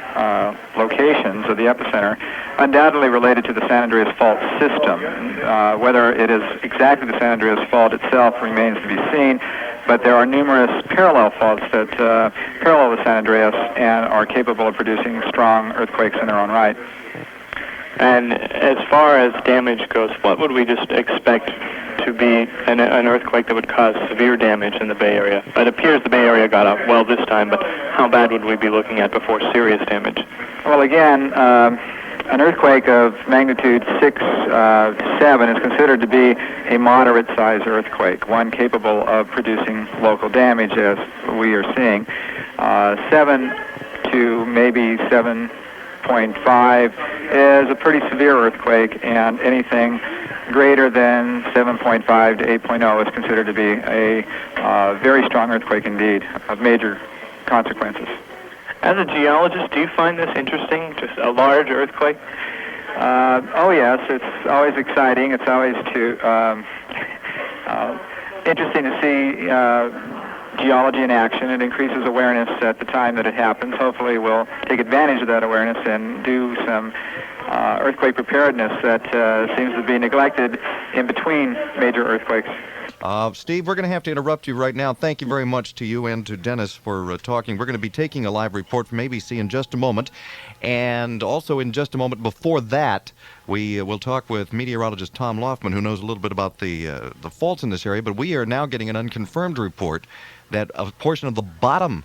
locations of the epicenter, undoubtedly related to the San Andreas fault system. Whether it is exactly the San Andreas fault itself remains to be seen, but there are numerous parallel faults that parallel the San Andreas and are capable of producing strong earthquakes in their own right. And as far as damage goes, what would we just expect to be an earthquake that would cause severe damage in the Bay Area? It appears the Bay Area got out well this time, but how bad would we be looking at before serious damage? Well, again, an earthquake of magnitude 6 to 7 is considered to be a moderate-sized earthquake, one capable of producing local damage, as we are seeing. 7 to maybe 7.5 is a pretty severe earthquake, and anything greater than 7.5 to 8.0 is considered to be a very strong earthquake indeed, of major consequences. As a geologist, do you find this interesting, just a large earthquake? Oh yes, it's always exciting. It's always interesting to see geology in action. It increases awareness at the time that it happens. Hopefully we'll take advantage of that awareness and do some earthquake preparedness that seems to be neglected in between major earthquakes. Steve, we're going to have to interrupt you right now. Thank you very much to you and to Dennis for talking. We're going to be taking a live report from ABC in just a moment. And also in just a moment before that, we will talk with meteorologist Tom Loftman, who knows a little bit about the faults in this area. But we are now getting an unconfirmed report that a portion of the bottom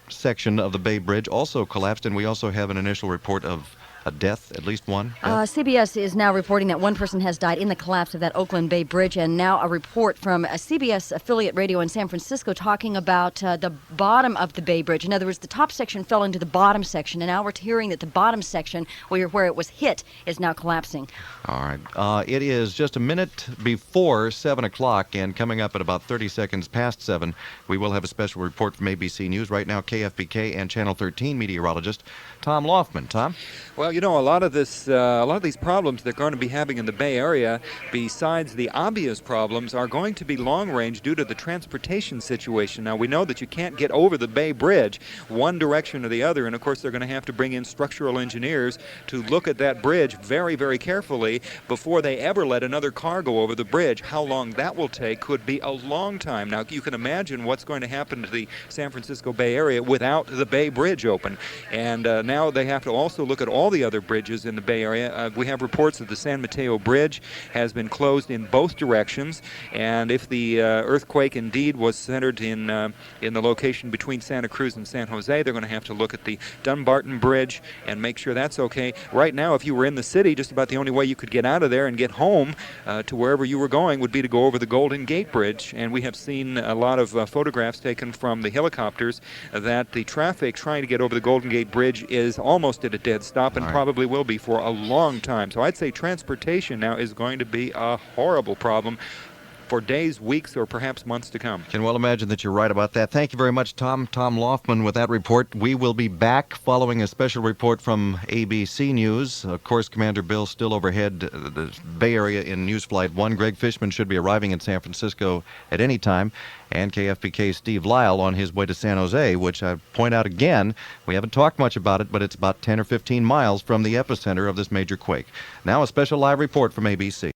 section of the Bay Bridge also collapsed, and we also have an initial report of a death, at least one death? CBS is now reporting that one person has died in the collapse of that Oakland Bay Bridge, and now a report from a CBS affiliate radio in San Francisco talking about the bottom of the Bay Bridge. In other words, the top section fell into the bottom section, and now we're hearing that the bottom section, where it was hit, is now collapsing. All right. It is just a minute before 7 o'clock, and coming up at about 30 seconds past 7, we will have a special report from ABC News. Right now, KFBK and Channel 13 meteorologist Tom Loftman. Tom? Well, you know, a lot of these problems they're going to be having in the Bay Area, besides the obvious problems, are going to be long range due to the transportation situation. Now, we know that you can't get over the Bay Bridge one direction or the other, and of course they're going to have to bring in structural engineers to look at that bridge very, very carefully before they ever let another car go over the bridge. How long that will take could be a long time. Now, you can imagine what's going to happen to the San Francisco Bay Area without the Bay Bridge open. And now they have to also look at all the other bridges in the Bay Area. We have reports that the San Mateo Bridge has been closed in both directions, and if the earthquake indeed was centered in the location between Santa Cruz and San Jose, they're going to have to look at the Dunbarton Bridge and make sure that's okay. Right now, if you were in the city, just about the only way you could get out of there and get home to wherever you were going would be to go over the Golden Gate Bridge, and we have seen a lot of photographs taken from the helicopters that the traffic trying to get over the Golden Gate Bridge is almost at a dead stop and probably will be for a long time. So I'd say transportation now is going to be a horrible problem for days, weeks, or perhaps months to come. Can well imagine that you're right about that. Thank you very much, Tom. Tom Loftman with that report. We will be back following a special report from ABC News. Of course, Commander Bill still overhead the Bay Area in News Flight 1. Greg Fishman should be arriving in San Francisco at any time. And KFBK's Steve Lyle on his way to San Jose, which I point out again, we haven't talked much about it, but it's about 10 or 15 miles from the epicenter of this major quake. Now a special live report from ABC.